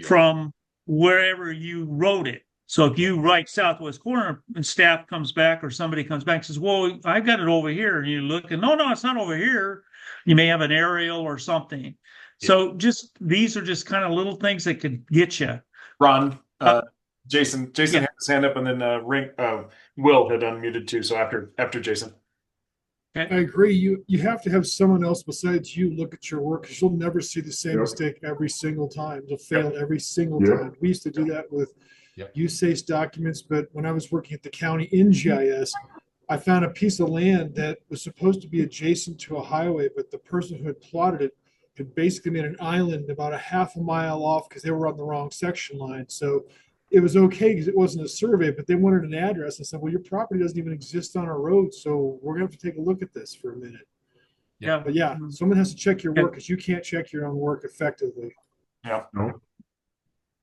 from wherever you wrote it. So if you write southwest corner and staff comes back or somebody comes back and says, "Well, I got it over here," and you look and no, it's not over here. You may have an aerial or something. Yeah. So these are just kind of little things that could get you. Ron. Jason had his hand up, and then Will had unmuted too. So after Jason. Okay. I agree. You have to have someone else besides you look at your work because you'll never see the same mistake every single time. You'll fail every single time. We used to do that with USACE documents, but when I was working at the county in GIS, I found a piece of land that was supposed to be adjacent to a highway, but the person who had plotted it had basically made an island about a half a mile off because they were on the wrong section line. So it was okay because it wasn't a survey, but they wanted an address. I said, well, your property doesn't even exist on a road, so we're going to have to take a look at this for a minute. Yeah. But someone has to check your work because you can't check your own work effectively. Yeah.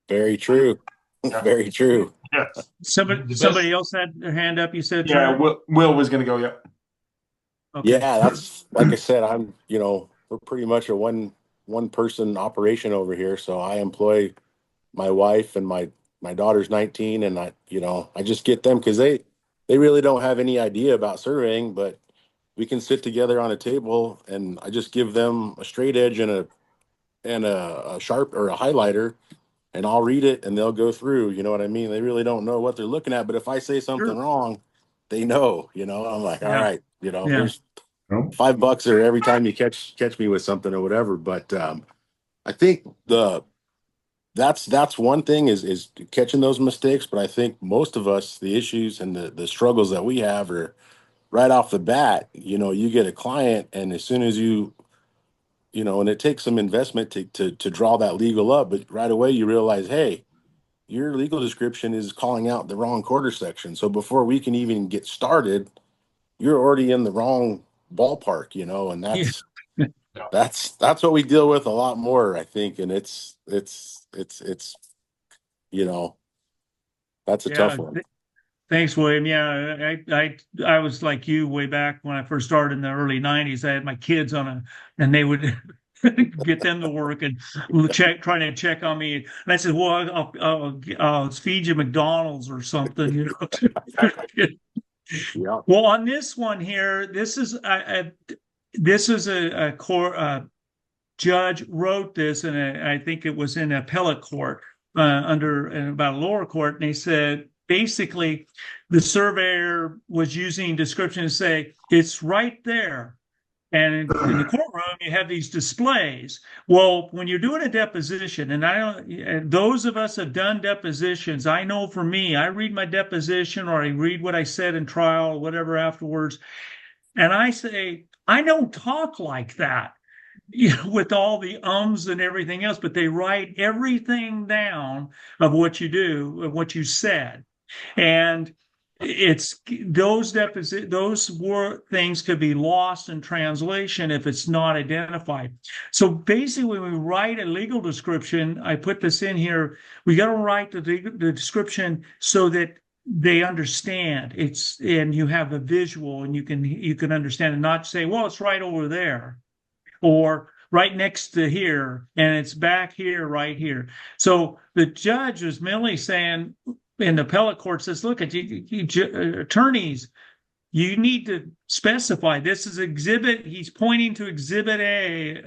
Very true. Very true. Yeah. Somebody else had their hand up, you said? Yeah, Will was going to go, Okay. Yeah, that's, like I said, we're pretty much a one person operation over here. So I employ my wife and my daughter's 19, and I just get them because they really don't have any idea about surveying, but we can sit together on a table and I just give them a straight edge and a sharp or a highlighter, and I'll read it and they'll go through, you know what I mean? They really don't know what they're looking at, but if I say something wrong, they know, I'm like, all right, there's $5 or every time you catch me with something or whatever. But I think that's one thing is catching those mistakes. But I think most of us, the issues and the struggles that we have are right off the bat. You get a client, and as soon as you you know, and it takes some investment to draw that legal up, but right away you realize, hey, your legal description is calling out the wrong quarter section. So before we can even get started, you're already in the wrong ballpark, you know, and that's that's what we deal with a lot more, I think. And it's you know, that's a tough one. Thanks, William. Yeah, I was like you way back when I first started in the early '90s. I had my kids and they would get them to work and trying to check on me. And I said, "Well, I'll feed you McDonald's or something." You know. Yeah. Well, on this one here, this is a court judge wrote this, and I think it was in appellate court about a lower court, and they said, basically, the surveyor was using description to say, it's right there. And in the courtroom, you have these displays. Well, when you're doing a deposition, and those of us have done depositions, I know for me, I read my deposition or I read what I said in trial or whatever afterwards, and I say, I don't talk like that. You know, with all the ums and everything else, but they write everything down of what you do, of what you said. And it's those things could be lost in translation if it's not identified. So basically, when we write a legal description, I put this in here, we got to write the description so that they understand and you have a visual and you can understand and not say, well, it's right over there, or right next to here, and it's back here, right here. So the judge was merely saying, in the appellate court says, look, attorneys, you need to specify this is exhibit. He's pointing to exhibit A,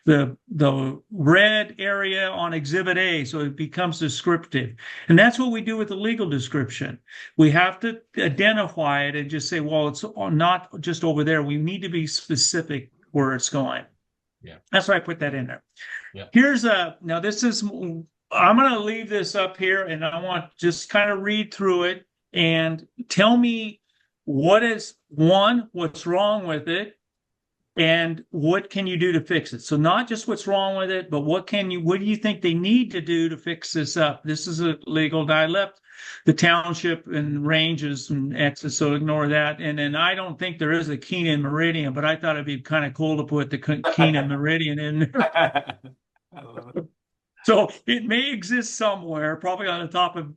the red area on exhibit A, so it becomes descriptive. And that's what we do with the legal description. We have to identify it and just say, well, it's not just over there. We need to be specific where it's going. Yeah, that's why I put that in there. Yeah. Now this is, I'm going to leave this up here, and I want just kind of read through it and tell me what's wrong with it, and what can you do to fix it. So not just what's wrong with it, but what do you think they need to do to fix this up? This is a legal. I left the township and ranges and X's, so ignore that. And then I don't think there is a Keenan meridian, but I thought it'd be kind of cool to put the Keenan meridian in there. I love it. So it may exist somewhere, probably on the top of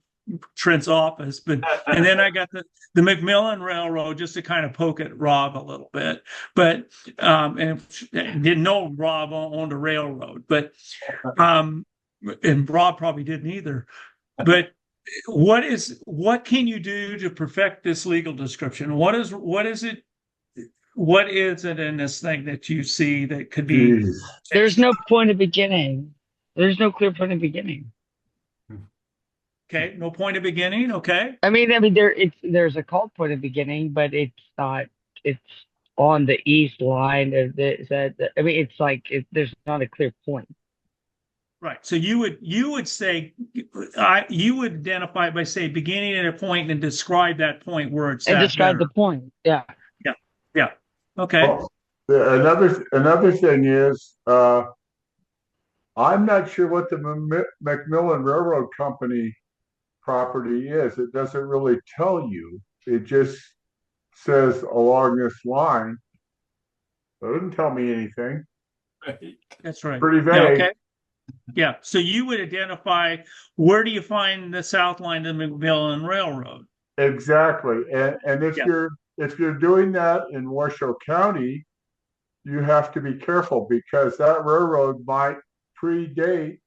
Trent's office, and then I got the McMillan Railroad just to kind of poke at Rob a little bit, but and didn't know Rob owned a railroad, but and Rob probably didn't either. But what can you do to perfect this legal description? What is it in this thing that you see that could be? There's no point of beginning. There's no clear point of beginning. Okay, no point of beginning. Okay. I mean, there's a called point of beginning, but it's not. It's on the east line of it's like there's not a clear point. Right. So you would say you would identify by say beginning at a point and describe that point where it's and at describe better. The point. Yeah. Yeah. Okay. Well, another thing is. I'm not sure what the McMillan Railroad Company property is. It doesn't really tell you. It just says along this line. It doesn't tell me anything. That's right. Pretty vague. Yeah, okay. Yeah. So you would identify where do you find the south line of the McMillan Railroad? Exactly. And if you're doing that in Washoe County, you have to be careful because that railroad might predate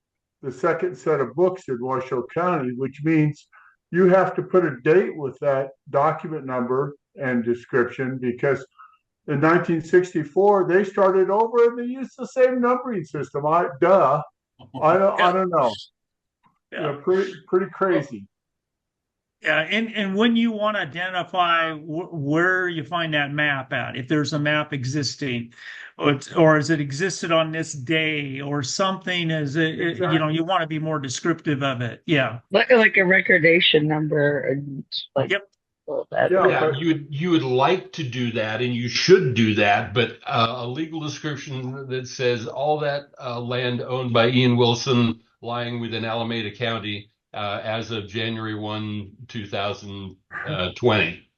the second set of books in Washoe County, which means you have to put a date with that document number and description because in 1964 they started over and they used the same numbering system. I don't know. Yeah. You know, pretty crazy. Yeah, and when you want to identify where you find that map at, if there's a map existing, or is it existed on this day or something, exactly. You want to be more descriptive of it. Yeah. Like a recordation number and like. Yep. Well, that, Yeah, Yeah, but you would like to do that, and you should do that, but a legal description that says all that land owned by Ian Wilson lying within Alameda County as of January 1, 2020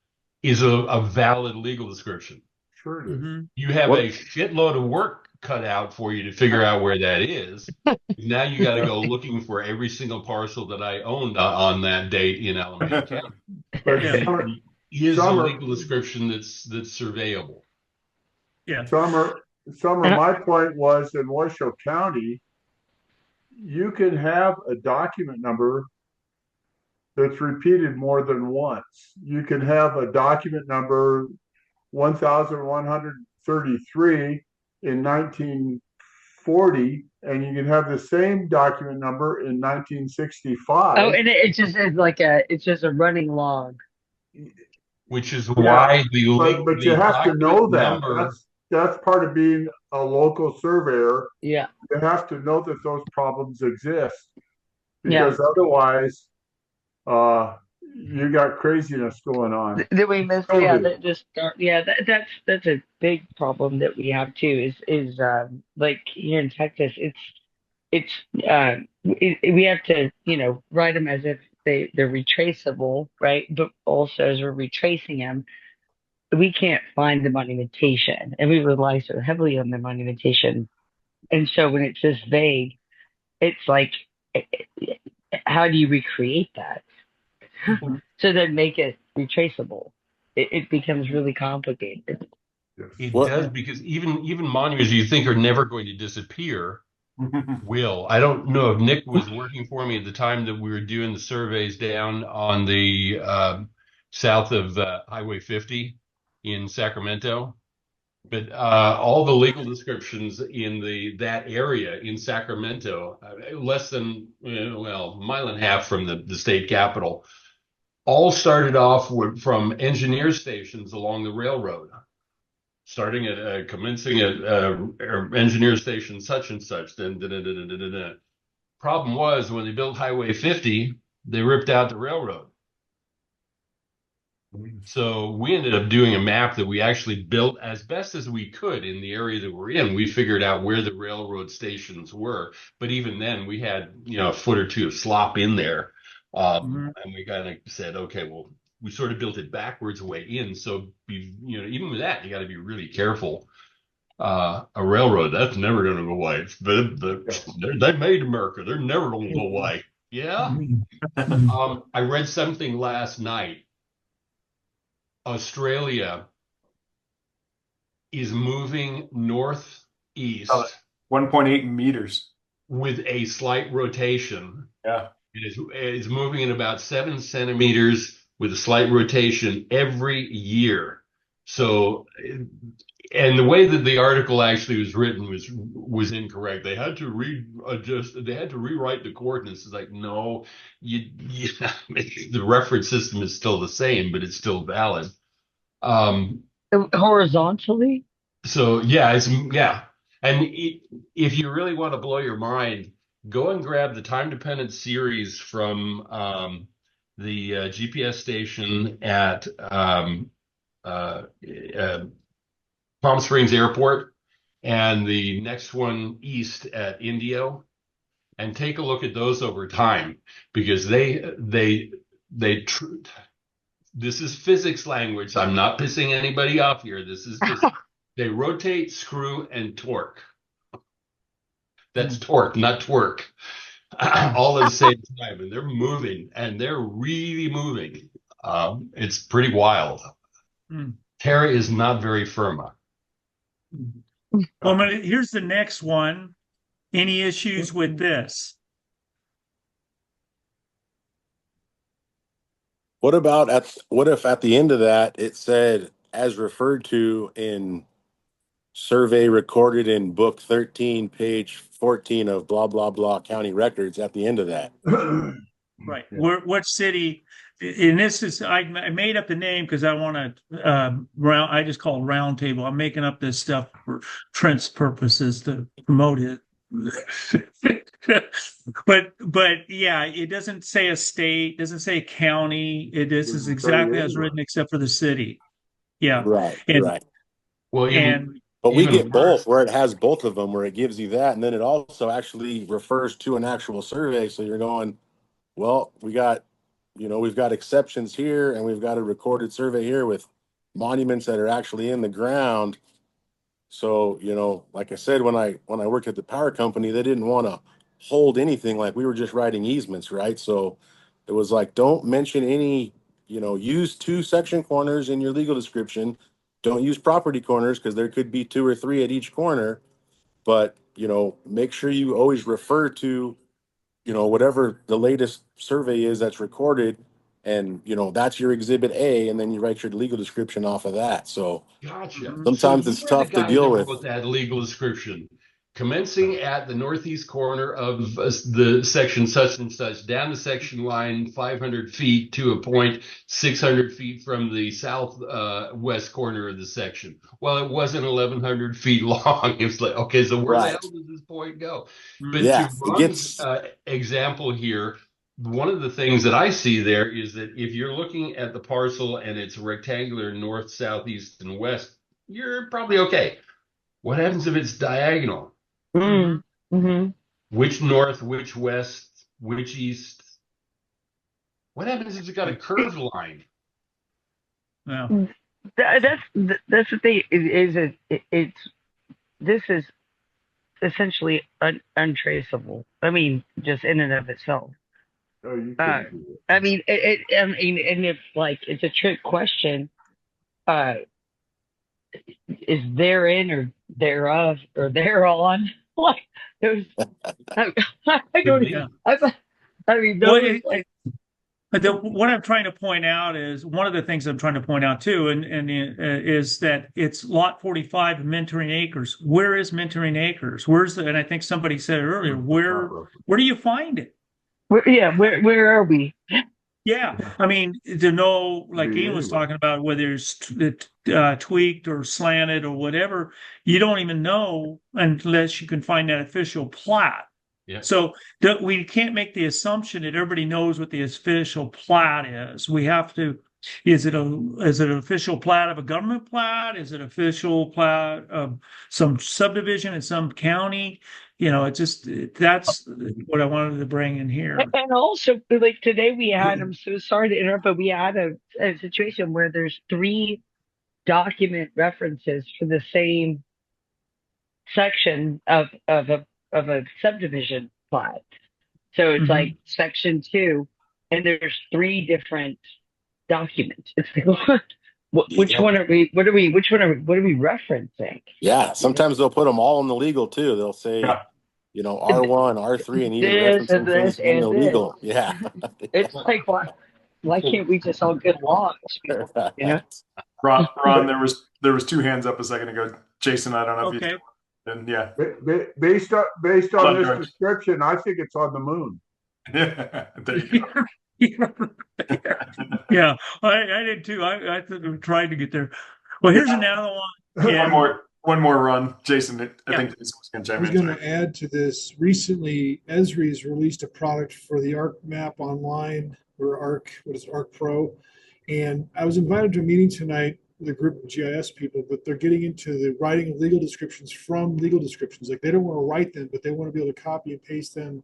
is a valid legal description. sure it is. Mm-hmm. You have What- a shitload of work cut out for you to figure out where that is. Now you got to go looking for every single parcel that I owned on that date in Alameda County. But Yeah. Is a Summer- legal description that's surveyable. Yeah. Summer, my point was in Washoe County, you can have a document number that's repeated more than once. You can have a document number 1133 in 1940, and you can have the same document number in 1965. oh, and it just is it's just a running log. Which is why but you have to know that. number, That's part of being a local surveyor. Yeah. You have to know that those problems exist, Yeah. because otherwise, you got craziness going on. That we missed. Totally. Yeah, that's a big problem that we have too. Is like here in Texas, we have to write them as if they're retraceable, right? But also as we're retracing them, we can't find the monumentation, and we rely so heavily on the monumentation. And so when it's this vague, it's like, how do you recreate that? So then make it retraceable. It becomes really complicated. it does, because even monuments you think are never going to disappear will. I don't know if Nick was working for me at the time that we were doing the surveys down on the south of Highway 50 in Sacramento. But all the legal descriptions in that area in Sacramento, less than a mile and a half from the state capitol, all started off from engineer stations along the railroad, starting at commencing at engineer station such and such. Then problem was, when they built Highway 50, they ripped out the railroad. So we ended up doing a map that we actually built as best as we could in the area that we're in. We figured out where the railroad stations were, but even then we had a foot or two of slop in there, and we kind of said, okay, well, we sort of built it backwards way in. So even with that, you got to be really careful. A railroad, that's never going to go away. They made America; they're never going to go away. Yeah. I read something last night. Australia is moving northeast 1.8 meters with a slight rotation. Yeah. It is moving in about 7 centimeters with a slight rotation every year. So, and the way that the article actually was written was incorrect. They had to they had to rewrite the coordinates. It's like, no, the reference system is still the same, but it's still valid. Horizontally? So yeah, and if you really want to blow your mind, go and grab the time-dependent series from the GPS station at Palm Springs Airport, and the next one east at Indio, and take a look at those over time, because this is physics language. I'm not pissing anybody off here. This is just they rotate, screw, and torque. That's torque, not twerk. All at the same time, and they're moving, and they're really moving. It's pretty wild. Terra is not very firm. Well, here's the next one. Any issues with this? What if at the end of that it said, as referred to in survey recorded in book 13, page 14 of blah, blah, blah county records at the end of that? Right. What city? And this is, I made up the name because I want to, I just call it round table. I'm making up this stuff for Trent's purposes to promote it. But yeah, it doesn't say a state, doesn't say county. This is exactly as written, except for the city. Yeah, Right, and right. Well, and But we even get worse. both where it has both of them, where it gives you that, and then it also actually refers to an actual survey. So you're going, well, we've got exceptions here, and we've got a recorded survey here with monuments that are actually in the ground. So, like I said, when I worked at the power company, they didn't want to hold anything, like we were just writing easements, right? So it was like, don't mention any, use 2 section corners in your legal description. Don't use property corners because there could be 2 or 3 at each corner. But, make sure you always refer to, whatever the latest survey is that's recorded. And, that's your exhibit A, and then you write your legal description off of that. So Gotcha. So sometimes you it's were the tough to guys deal that with. wrote that legal description, commencing at the northeast corner of the section such and such, down the section line 500 feet to a point 600 feet from the south west corner of the section. Well, it wasn't 1,100 feet long. It was like, okay, so where the Right. hell does this point go? But Yeah, to it Ron's gets example here, one of the things that I see there is that if you're looking at the parcel and it's rectangular north, south, east, and west, you're probably okay. What happens if it's diagonal? Mm-hmm. Which north, which west, which east? What happens if it's got a curved line? yeah. That's the thing. This is essentially untraceable. I mean, just in and of itself. Oh, you Uh, couldn't do I mean, I mean, and if like it's a trick question, uh, is therein or thereof or thereon? Like there's, I, I Could don't. Yeah. be. I mean, Well, those like. what I'm trying to point out is one of the things I'm trying to point out too, and is that it's lot 45 of Mentoring Acres. Where is Mentoring Acres? And I think somebody said earlier, where do you find it? Where are we? Yeah, I mean, to know, like Be Ian was anywhere. talking about, whether it's tweaked or slanted or whatever, you don't even know unless you can find that official plat. Yeah. So we can't make the assumption that everybody knows what the official plat is. We have to. Is it an official plat of a government plat? Is it official plat of some subdivision in some county? That's what I wanted to bring in here. And also, like today, we had. I'm so sorry to interrupt, but we had a situation where there's 3 document references for the same section of a subdivision plat. So it's like section 2, and there's 3 different documents. It's like, which Yep. one are we? What are we? Which one are? What are we referencing? Yeah, sometimes they'll put them all in the legal too. They'll say, Yeah. R1, R3, and even This reference and some things this in and the this. legal. Yeah. It's like why can't we just all get along as people? You know? Ron, there was 2 hands up a second ago. Jason, I don't know if you Okay. and yeah. Based on Done, this George. description, I think it's on the moon. There you go. Yeah, I did too. I tried to get there. Well, here's another one. One more run, Jason. I think Jason was going to I chime was in. going to add to this. Recently, Esri's released a product for the ARC map online, or ARC, what is it, ARC Pro. And I was invited to a meeting tonight with a group of GIS people, but they're getting into the writing of legal descriptions from legal descriptions. Like they don't want to write them, but they want to be able to copy and paste them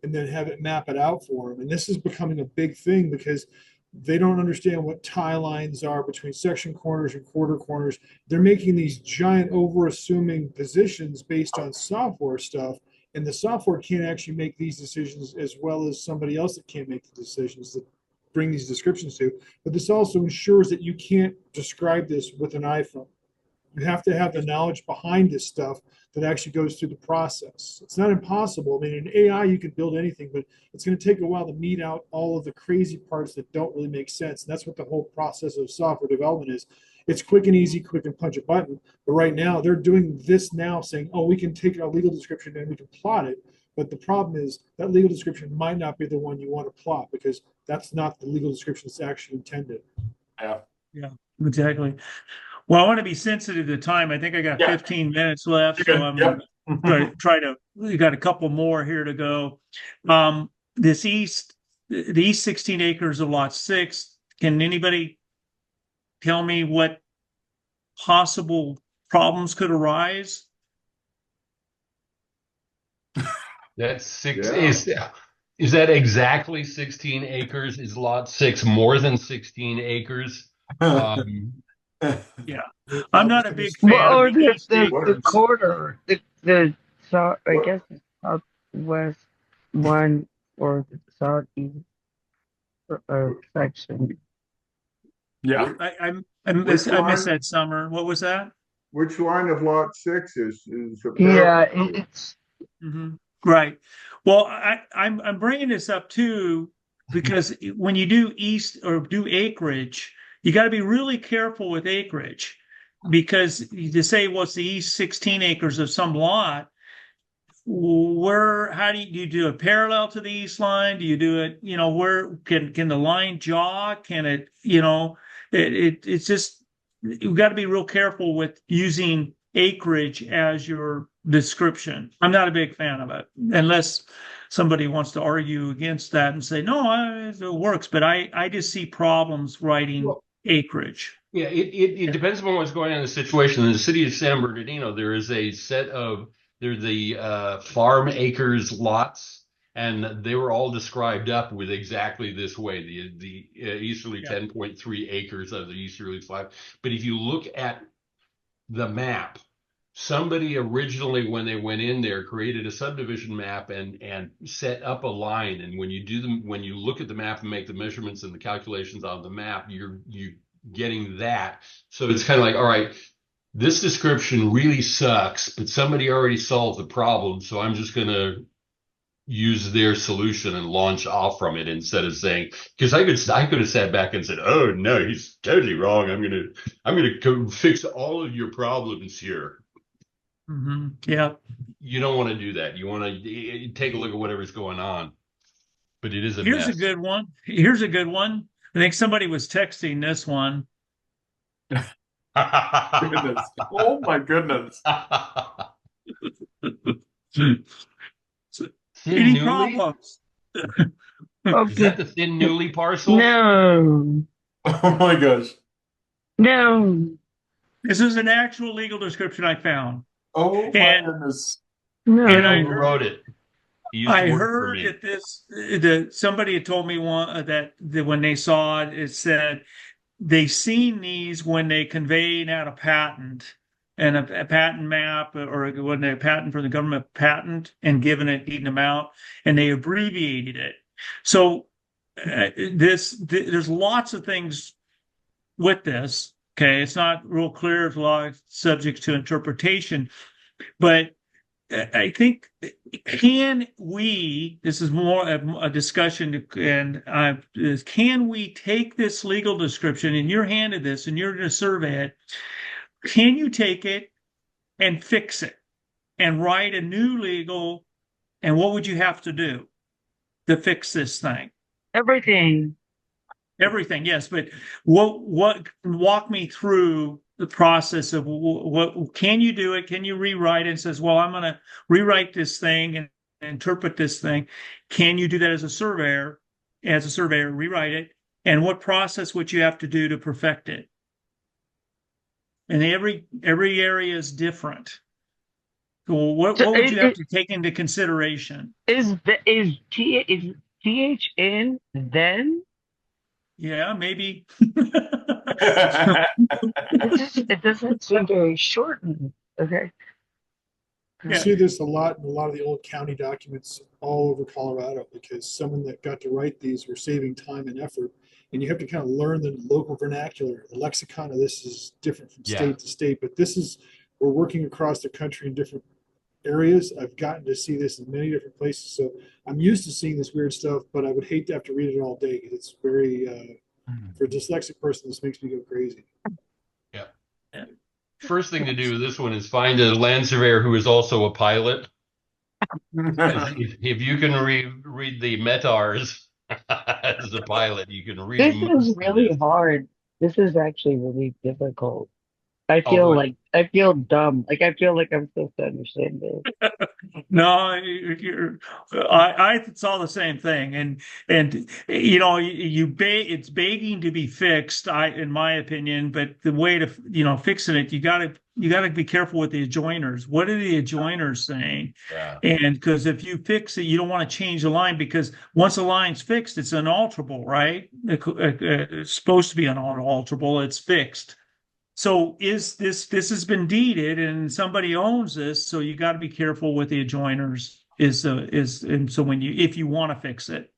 and then have it map it out for them. And this is becoming a big thing because they don't understand what tie lines are between section corners and quarter corners. They're making these giant over-assuming positions based on software stuff, and the software can't actually make these decisions as well as somebody else that can't make the decisions that bring these descriptions to. But this also ensures that you can't describe this with an iPhone. You have to have the knowledge behind this stuff that actually goes through the process. It's not impossible. I mean, in AI, you can build anything, but it's going to take a while to meet out all of the crazy parts that don't really make sense. And that's what the whole process of software development is. It's quick and easy, quick and punch a button. But right now, they're doing this now, saying, oh, we can take our legal description and we can plot it. But the problem is that legal description might not be the one you want to plot because that's not the legal description that's actually intended. Yeah, exactly. Well, I want to be sensitive to time. I think I got 15 minutes left, so I'm We got a couple more here to go. The east 16 acres of lot 6. Can anybody tell me what possible problems could arise? That's six. Is that exactly 16 acres? Is lot 6 more than 16 acres? Yeah, I'm not a big fan or of the east the acres. quarter, the south, I guess the southwest one or the southeast section. Yeah, I missed that summer. What was that? Which line of lot 6 is Yeah, it's right. Well, I'm bringing this up too because when you do east or do acreage, you got to be really careful with acreage because to say what's the east 16 acres of some lot, how do you do it parallel to the east line? Do you do it, where can the line jog? Can it, it's just, you've got to be real careful with using acreage as your description. I'm not a big fan of it unless somebody wants to argue against that and say, no, it works. But I just see problems writing acreage. Yeah, it depends upon what's going on in the situation. In the city of San Bernardino, there is a set of the farm acres lots, and they were all described up with exactly this way, the easterly 10.3 acres of the easterly 5. But if you look at the map, somebody originally, when they went in there, created a subdivision map and set up a line. And when you look at the map and make the measurements and the calculations on the map, you're getting that. So it's kind of like, all right, this description really sucks, but somebody already solved the problem, so I'm just going to use their solution and launch off from it instead of saying, because I could have sat back and said, oh no, he's totally wrong. I'm gonna go fix all of your problems here. Yeah. You don't want to do that. You want to take a look at whatever's going on. But it is a Here's mess. a good one. Here's a good one. I think somebody was texting this one. Goodness. Oh my goodness. Any problems? Is that the Thin Newly parcel? No. Oh my gosh. No. This is an actual legal description I found. Oh my goodness. No. And Who wrote it? I heard that somebody had told me that when they saw it, it said they seen these when they conveyed out a patent and a patent map or when a patent for the government patent and eating them out, and they abbreviated it. So there's lots of things with this. Okay, it's not real clear. It's a lot of subjects to interpretation, but I think, this is more a discussion, and can we take this legal description, and you're handed this, and you're going to survey it, can you take it and fix it and write a new legal, and what would you have to do to fix this thing? Everything, yes, but walk me through the process of what can you do it? Can you rewrite it? And says, well, I'm going to rewrite this thing and interpret this thing. Can you do that as a surveyor? Rewrite it. And what process would you have to do to perfect it? And every area is different. So what would you have to take into consideration? Is THN then? Yeah, maybe. It doesn't seem very shortened. Okay. You see this a lot in a lot of the old county documents all over Colorado because someone that got to write these were saving time and effort. And you have to kind of learn the local vernacular. The lexicon of this is different from state to state, but we're working across the country in different areas. I've gotten to see this in many different places. So I'm used to seeing this weird stuff, but I would hate to have to read it all day. It's very, for a dyslexic person, this makes me go crazy. Yeah. First thing to do with this one is find a land surveyor who is also a pilot. If you can read the METARs as a pilot, you can read. This is really hard. This is actually really difficult. I Although feel dumb. Like I feel like I'm supposed to understand this. No, I saw the same thing, and it's begging to be fixed. In my opinion, but the way to fixing it, you got to be careful with the adjoiners. What are the adjoiners saying? yeah. And because if you fix it, you don't want to change the line because once the line's fixed, it's unalterable, right? It's supposed to be unalterable. It's fixed. So this has been deeded and somebody owns this, so you got to be careful with the adjoiners and so if you want to fix it.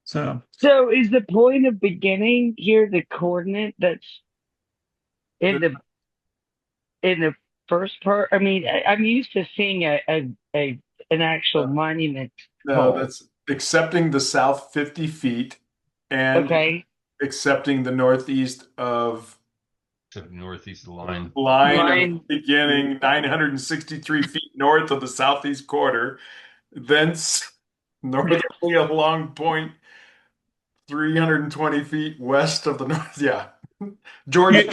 So Is the point of beginning here the coordinate that's in the first part? I mean, I'm used to seeing an actual monument No, pole. that's accepting the south 50 feet and Okay. accepting the northeast of To the northeast of the line. line of beginning 963 feet north of the southeast quarter, thence northerly along point 320 feet west of the north. Yeah. George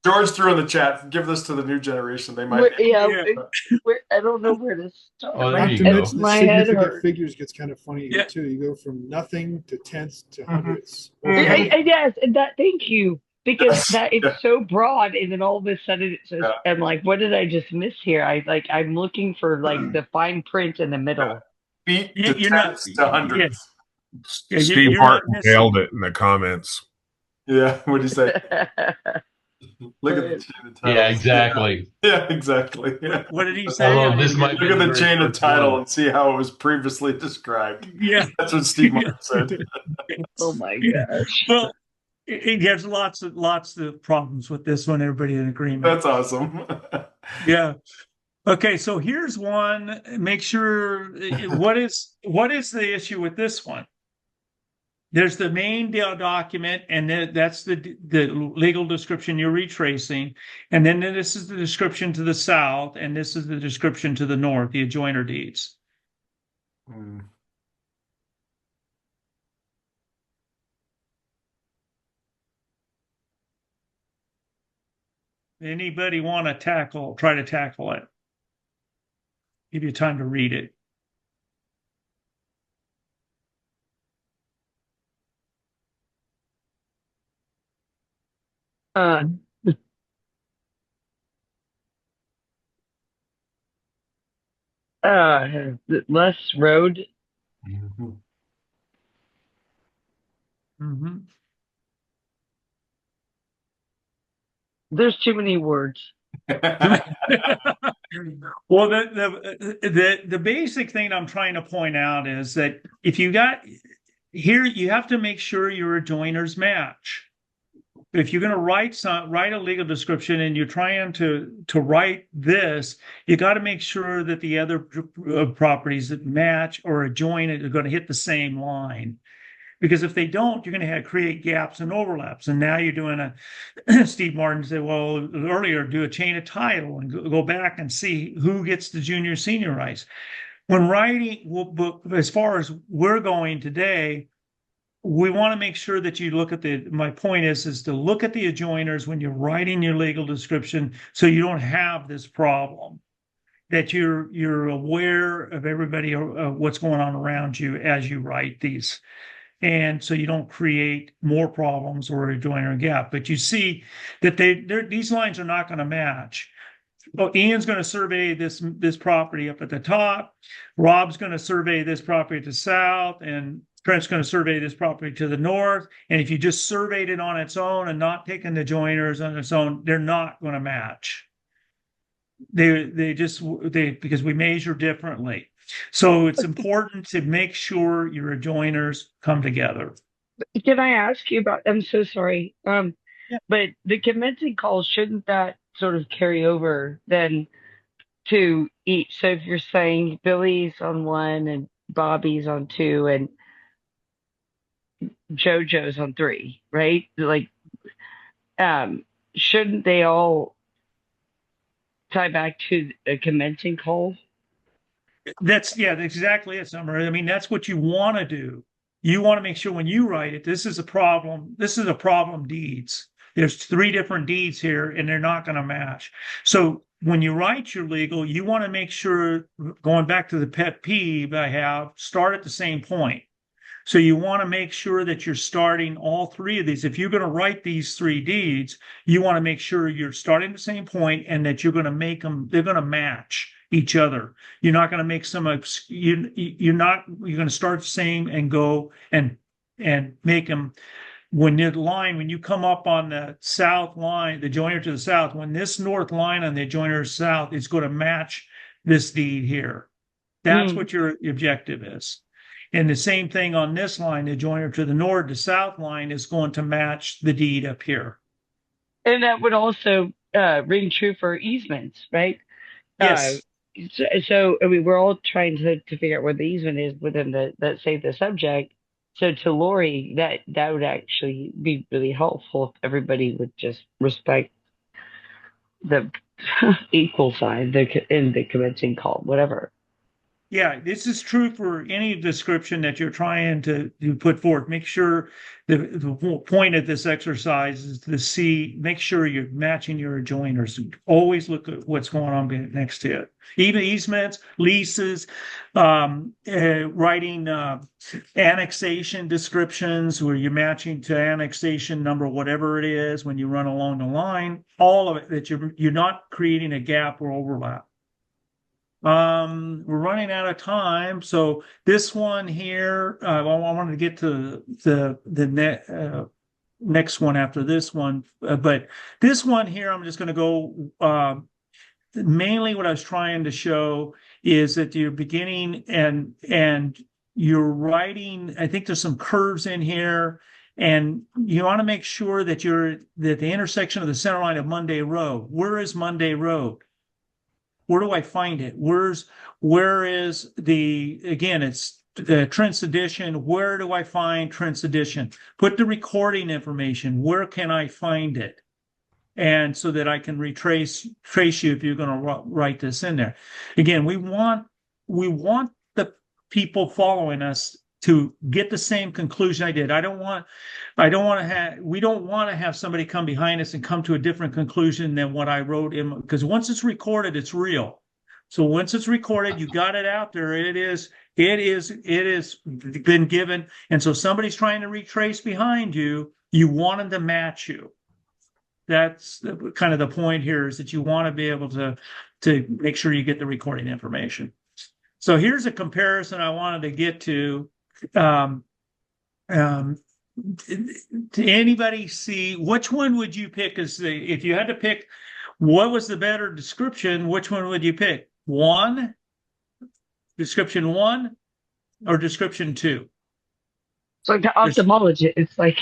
George threw in the chat, give this to the new generation. They might I don't know where to start. Oh, there Not you to go. mention the My head significant hurts. figures gets kind of funny here too. You go from nothing to tenths to hundredths. Yes, and that. Thank you, because Yes. that it's Yeah. so broad, and then all of a sudden it says, "I'm like, what did I just miss here?" I'm looking for like the fine print in the middle. Feet to you're not. tenths to hundreds. Yeah, Steve you're not Martin missing. nailed it in the comments. Yeah, what do you say? Look at the chain of title. Yeah, exactly. Yeah, exactly. Yeah. What did he say? Although this might be Look at the very chain of first title one. and see how it was previously described. Yeah, That's what Steve Martin said. Oh my gosh. Well, there's lots of problems with this one. Everybody in agreement. That's awesome. Yeah. Okay, so here's one. Make sure what is the issue with this one? There's the main document, and that's the legal description you're retracing, and then this is the description to the south, and this is the description to the north, the adjoiner deeds. Anybody want to try to tackle it? Give you time to read it. Less road. Mm-hmm. There's too many words. Well, the basic thing I'm trying to point out is that if you got here, you have to make sure your adjoiners match. If you're going to write a legal description and you're trying to write this, you got to make sure that the other properties that match or adjoin it are going to hit the same line. Because if they don't, you're going to create gaps and overlaps. And now you're doing Steve Martin said, well, earlier, do a chain of title and go back and see who gets the junior senior rights. When writing, as far as we're going today, we want to make sure that you look at my point is to look at the adjoiners when you're writing your legal description so you don't have this problem, that you're aware of everybody, what's going on around you as you write these. And so you don't create more problems or a adjoiner gap. But you see that these lines are not going to match. Oh, Ian's going to survey this property up at the top. Rob's going to survey this property to the south, and Trent's going to survey this property to the north. And if you just surveyed it on its own and not taking the joiners on its own, they're not going to match. Because we measure differently. So it's important to make sure your adjoiners come together. Can I ask you about? I'm so sorry. But the commencing calls, shouldn't that sort of carry over then to each? So if you're saying Billy's on one and Bobby's on two and JoJo's on three, right? Like, shouldn't they all tie back to a commencing call? That's exactly it, Summer. I mean, that's what you want to do. You want to make sure when you write it, this is a problem. This is a problem deeds. There's 3 different deeds here, and they're not going to match. So when you write your legal, you want to make sure, going back to the pet peeve I have, start at the same point. So you want to make sure that you're starting all 3 of these. If you're going to write these 3 deeds, you want to make sure you're starting the same point and that you're going to make them, they're going to match each other. You're not going to make some, you're going to start the same and go and make them, when you come up on the south line, the joiner to the south, when this north line on the joiner south is going to match this deed here. That's what your objective is. And the same thing on this line, the joiner to the north to south line is going to match the deed up here. And that would also ring true for easements, right? Yes. So I mean, we're all trying to figure out where the easement is within the subject. So to Lori, that would actually be really helpful if everybody would just respect the equal sign in the commencing call, whatever. Yeah, this is true for any description that you're trying to put forth. Make sure the point of this exercise is to make sure you're matching your adjoiners. Always look at what's going on next to it. Even easements, leases, writing annexation descriptions where you're matching to annexation number, whatever it is, when you run along the line, all of it, that you're not creating a gap or overlap. We're running out of time, so this one here, I wanted to get to the next one after this one, but this one here, I'm just going to go. Mainly, what I was trying to show is that you're beginning and you're writing. I think there's some curves in here, and you want to make sure that the intersection of the center line of Monday Road. Where is Monday Road? Where do I find it? Where is again, it's Trent's edition. Where do I find Trent's edition? Put the recording information. Where can I find it? And so that I can trace you if you're going to write this in there. Again, we want the people following us to get the same conclusion I did. We don't want to have somebody come behind us and come to a different conclusion than what I wrote in, because once it's recorded, it's real. So once it's recorded, you got it out there. It is been given. And so somebody's trying to retrace behind you. You want them to match you. That's kind of the point here, is that you want to be able to make sure you get the recording information. So here's a comparison I wanted to get to. To anybody see, which one would you pick if you had to pick what was the better description, which one would you pick? Description 1 or description 2? It's like the ophthalmologist. It's like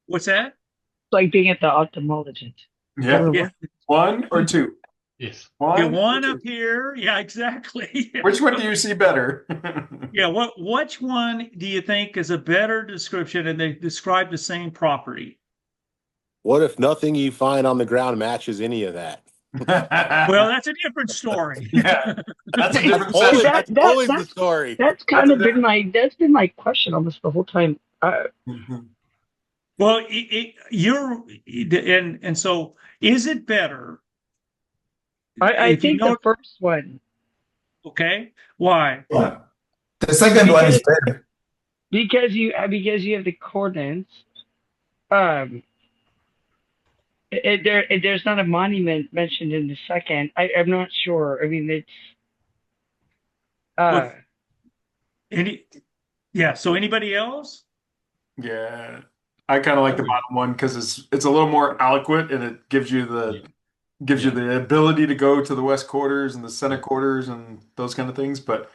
what's that? It's like being at the ophthalmologist. Yeah. 1 or 2? Yes. One up here. Yeah, exactly. Which one do you see better? Yeah. Which one do you think is a better description, and they describe the same property? What if nothing you find on the ground matches any of that? Well, that's a different story. Yeah, that's a different Always, session. that's always the story. That's kind of been my question almost the whole time. Well, so is it better? I think the first one. Okay, why? Yeah. The second one is better because you have the coordinates. There's not a monument mentioned in the second. I'm not sure. I mean, it's So anybody else? Yeah, I kind of like the bottom one because it's a little more eloquent, and it gives you the ability to go to the west quarters and the center quarters and those kind of things. But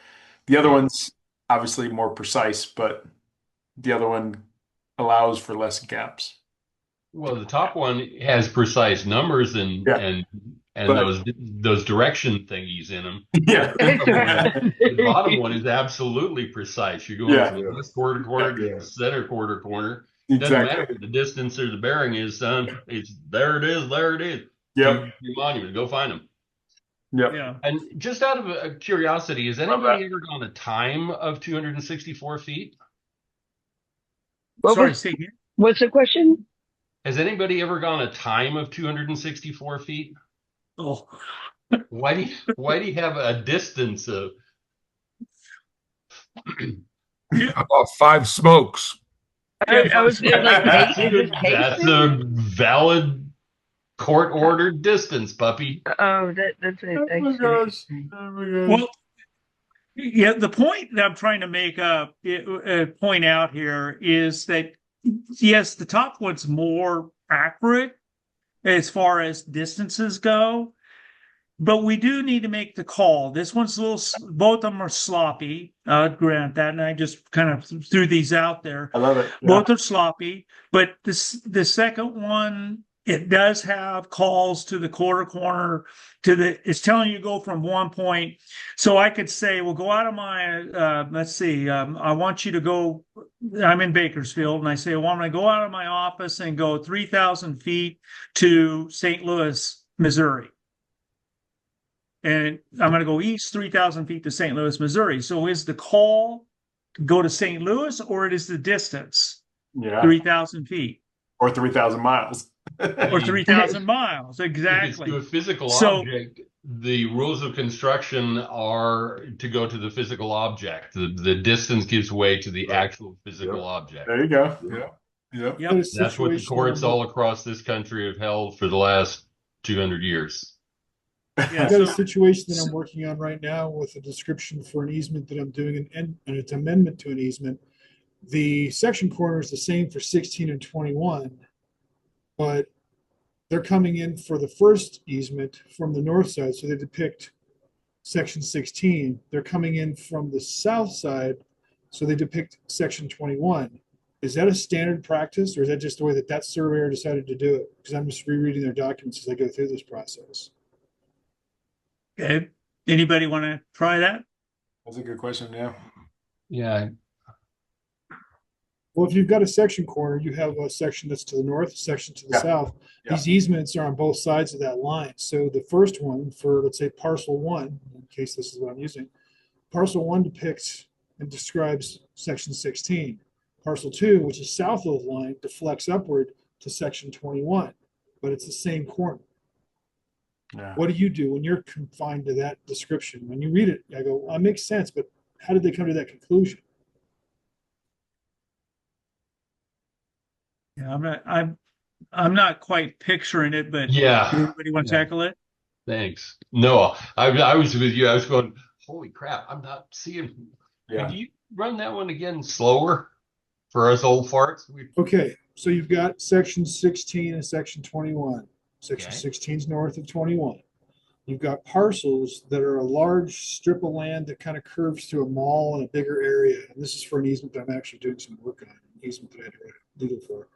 the other one's obviously more precise, but the other one allows for less gaps. Well, the top one has precise numbers and those direction thingies in them. Yeah. The bottom one is absolutely precise. You're going from the west quarter to the center quarter. Doesn't matter what the distance or the bearing is, son. It's there it is. Your monument. Go find them. Yep. Yeah. And just out of curiosity, has anybody ever gone a time of 264 feet? What's the question? Has anybody ever gone a time of 264 feet? Oh, Why do you have a distance of About 5 smokes. I was like, that's is this that's cases? a valid court ordered distance, puppy. Oh, that's it. Oh my gosh. Oh my gosh. well, yeah. The point that I'm trying to make point out here is that yes, the top one's more accurate as far as distances go, but we do need to make the call. This one's a little, both of them are sloppy. Grant that, and I just kind of threw these out there. I love it. Yeah. Both are sloppy, but the second one, it does have calls to the quarter corner it's telling you to go from one point. So I could say, well, go out of my, let's see, I want you to go, I'm in Bakersfield, and I say, well, I'm going to go out of my office and go 3,000 feet to St. Louis, Missouri. And I'm going to go east 3,000 feet to St. Louis, Missouri. So is the call to go to St. Louis, or it is the distance? Yeah. 3,000 feet. Or 3,000 miles. Or 3,000 miles. Exactly. To a physical So- object, the rules of construction are to go to the physical object. The distance gives way to the actual physical object. There you go. Yeah. Yep. Yep. That's what the courts all across this country have held for the last 200 years. Yeah, I've got a so- situation that I'm working on right now with a description for an easement that I'm doing, and it's amendment to an easement. The section corner is the same for 16 and 21, but they're coming in for the first easement from the north side, so they depict section 16. They're coming in from the south side, so they depict section 21. Is that a standard practice, or is that just the way that surveyor decided to do it? Because I'm just rereading their documents as I go through this process. Okay. Anybody want to try that? That's a good question. Yeah. Yeah. Well, if you've got a section corner, you have a section that's to the north, a section to the south. Yeah. These easements are on both sides of that line. So the first one for, let's say, parcel 1, in case this is what I'm using, parcel 1 depicts and describes section 16. Parcel 2, which is south of the line, deflects upward to section 21, but it's the same corner. Yeah. What do you do when you're confined to that description? When you read it, I go, well, it makes sense, but how did they come to that conclusion? Yeah, I'm not quite picturing it, but Yeah. anybody want to tackle it? Thanks. No, I was with you. I was going, holy crap, I'm not seeing. Yeah. Could you run that one again slower for us old farts? Okay, so you've got section 16 and section 21. Section Okay. 16 is north of 21. You've got parcels that are a large strip of land that kind of curves to a mall in a bigger area. And this is for an easement that I'm actually doing some work on, an easement that I had to write legal for.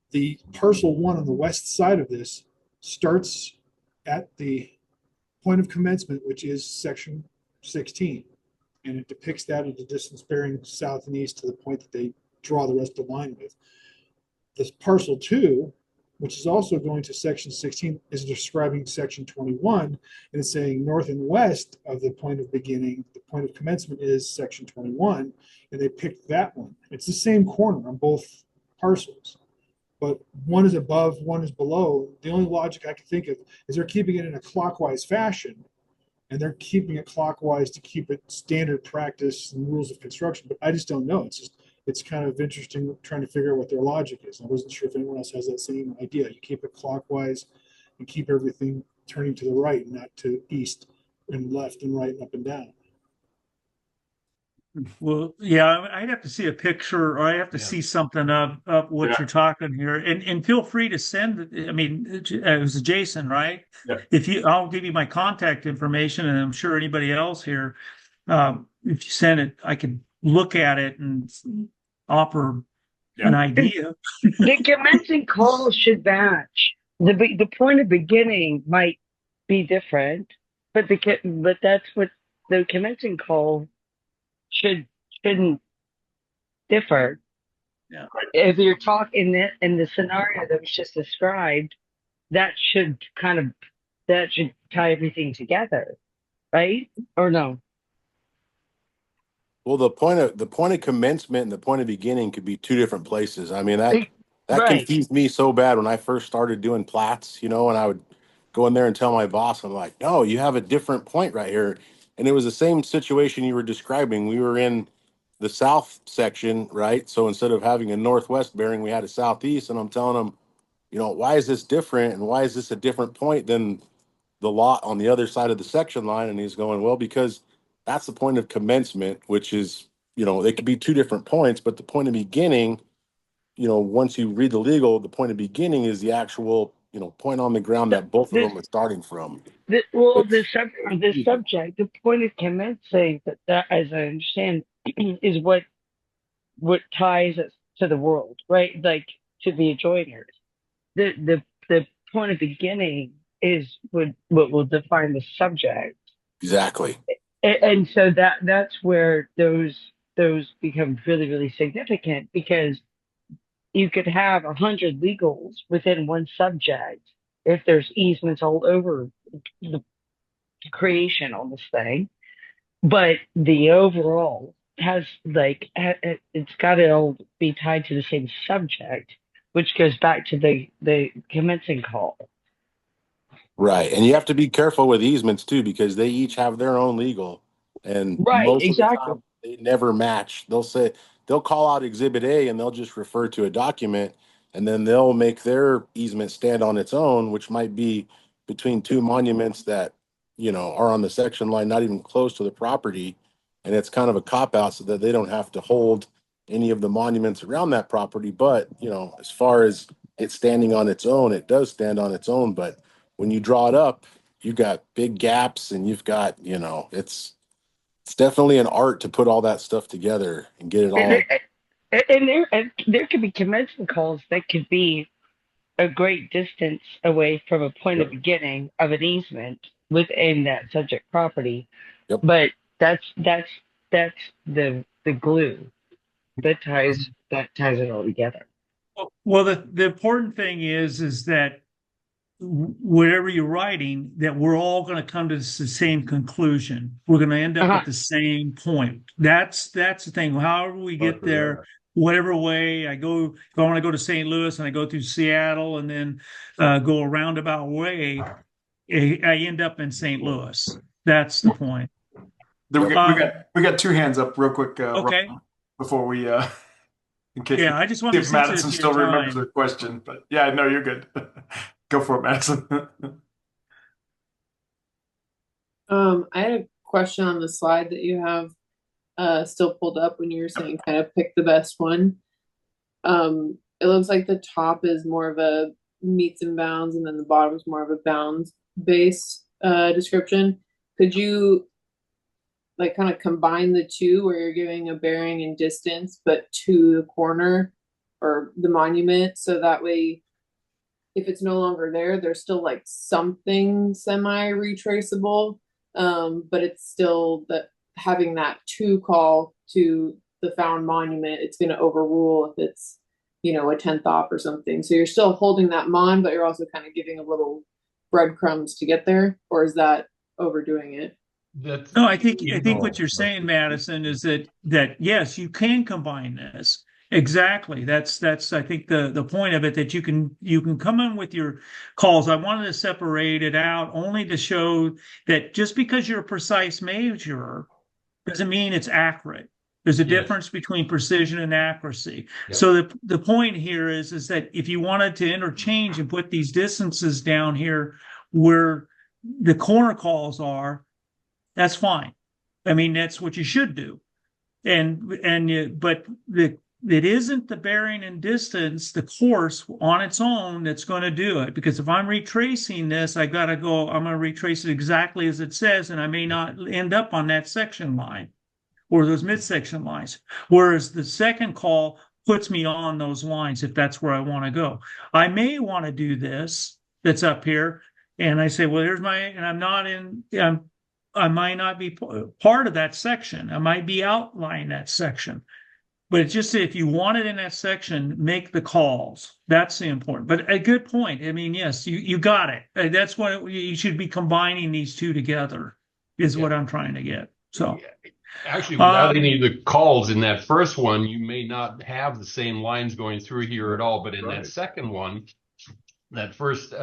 The parcel 1 on the west side of this starts at the point of commencement, which is section 16. And it depicts that at a distance bearing south and east to the point that they draw the rest of the line with. This parcel 2, which is also going to section 16, is describing section 21, and it's saying north and west of the point of beginning, the point of commencement is section 21, and they picked that one. It's the same corner on both parcels, but one is above, one is below. The only logic I can think of is they're keeping it in a clockwise fashion, and they're keeping it clockwise to keep it standard practice and rules of construction, but I just don't know. It's kind of interesting trying to figure out what their logic is. I wasn't sure if anyone else has that same idea. You keep it clockwise and keep everything turning to the right, not to east and left and right and up and down. Well, yeah, I'd have to see a picture, or I have to see something of what you're talking here, and feel free to send. I mean, it was Jason, right? Yeah. I'll give you my contact information, and I'm sure anybody else here, if you send it, I can look at it and offer an idea. The commencing call should match. The point of beginning might be different, but that's what the commencing call shouldn't differ. Yeah. If you're talking in the scenario that was just described, that should tie everything together, right? Or no? Well, the point of commencement and the point of beginning could be two different places. I mean, That Right. confused me so bad when I first started doing plats, and I would go in there and tell my boss, I'm like, no, you have a different point right here. And it was the same situation you were describing. We were in the south section, right? So instead of having a northwest bearing, we had a southeast. And I'm telling them, why is this different? And why is this a different point than the lot on the other side of the section line? And he's going, well, because that's the point of commencement, which is, they could be two different points, but the point of beginning, once you read the legal, the point of beginning is the actual, point on the ground that both of This, them are starting from. well, It's, this subject, the point of commencing that, as I understand, is what ties us to the world, right? Like to the adjoiners. The point of beginning is what will define the subject, exactly. and so that's where those become really really significant, because you could have 100 legals within one subject if there's easements all over the creation on this thing, but the overall has it's got to all be tied to the same subject, which goes back to the commencing call. Right. And you have to be careful with easements too, because they each have their own legal. And Right, most of the exactly. time they never match. They'll call out exhibit A and they'll just refer to a document, and then they'll make their easement stand on its own, which might be between two monuments that, are on the section line, not even close to the property. And it's kind of a cop out so that they don't have to hold any of the monuments around that property. But, as far as it standing on its own, it does stand on its own. But when you draw it up, you got big gaps, and you've got, it's definitely an art to put all that stuff together and get it And all. there could be commencing calls that could be a great distance away from a point of beginning of an easement within that subject property. Yep. But that's the glue that ties it all together. Well, the important thing is that whatever you're writing, that we're all going to come to the same conclusion. We're going to end up at the same point. That's the thing. However we get there, whatever way I go, if I want to go to St. Louis and I go through Seattle and then go a roundabout way, I end up in St. Louis. That's the point. We got two hands up real quick. Okay. Ron, before we in case I just want to see if Madison still remembers the question, but yeah, no, you're good. Go for it, Madison. I had a question on the slide that you have still pulled up when you were saying kind of pick the best one. It looks like the top is more of a meets and bounds, and then the bottom is more of a bounds based description. Could you kind of combine the two, where you're giving a bearing and distance but to the corner or the monument, so that way if it's no longer there, there's still something semi retraceable, but it's still that having that to call to the found monument, it's going to overrule if it's a 10th off or something. So you're still holding that mon, but you're also kind of giving a little breadcrumbs to get there. Or is that overdoing it? No, I think what you're saying, Madison, is that yes, you can combine this. Exactly. That's I think the point of it, that you can come in with your calls. I wanted to separate it out only to show that just because you're a precise measurer doesn't mean it's accurate. There's a difference between precision and accuracy. Yep. So the point here is that if you wanted to interchange and put these distances down here where the corner calls are, that's fine. I mean, that's what you should do. But it isn't the bearing and distance, the course on its own, that's going to do it. Because if I'm retracing this, I'm going to retrace it exactly as it says, and I may not end up on that section line or those midsection lines. Whereas the second call puts me on those lines if that's where I want to go. I may want to do this that's up here, and I say, well, I might not be part of that section. I might be outlining that section. But it's just if you want it in that section, make the calls. That's the important. But a good point. I mean, yes, you got it. You should be combining these two together is what I'm trying to get. So, Actually, without any of the calls in that first one, you may not have the same lines going through here at all. But in that second one, that first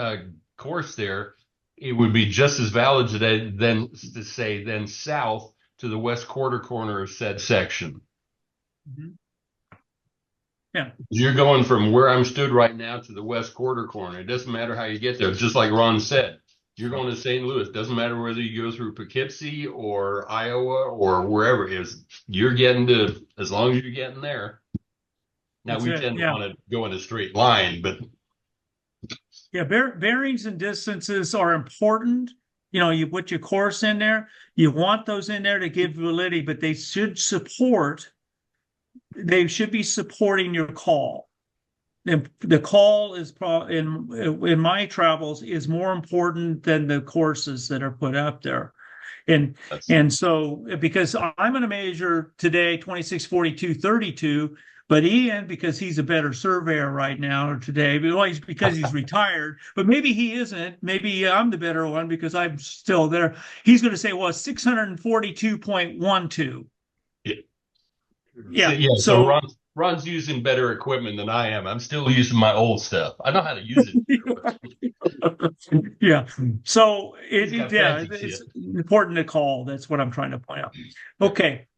course there, it would be just as valid today then to say then south to the west quarter corner of said section. Mm-hmm. Yeah. You're going from where I'm stood right now to the west quarter corner. It doesn't matter how you get there. Just like Ron said, you're going to St. Louis. Doesn't matter whether you go through Poughkeepsie or Iowa or wherever it is. You're getting to, as long as you're getting there. Now we tend to want to go in a straight line, but yeah, bearings and distances are important. You know, you put your course in there. You want those in there to give validity, but they should support. They should be supporting your call. And the call is in my travels is more important than the courses that are put up there. And so because I'm going to measure today 2642.32, but Ian, because he's a better surveyor right now or today, because he's retired, but maybe he isn't. Maybe I'm the better one because I'm still there. He's going to say, well, 642.12. Yeah. So Ron's using better equipment than I am. I'm still using my old stuff. I know how to use it. Yeah. So it's important to call. That's what I'm trying to point out. Okay.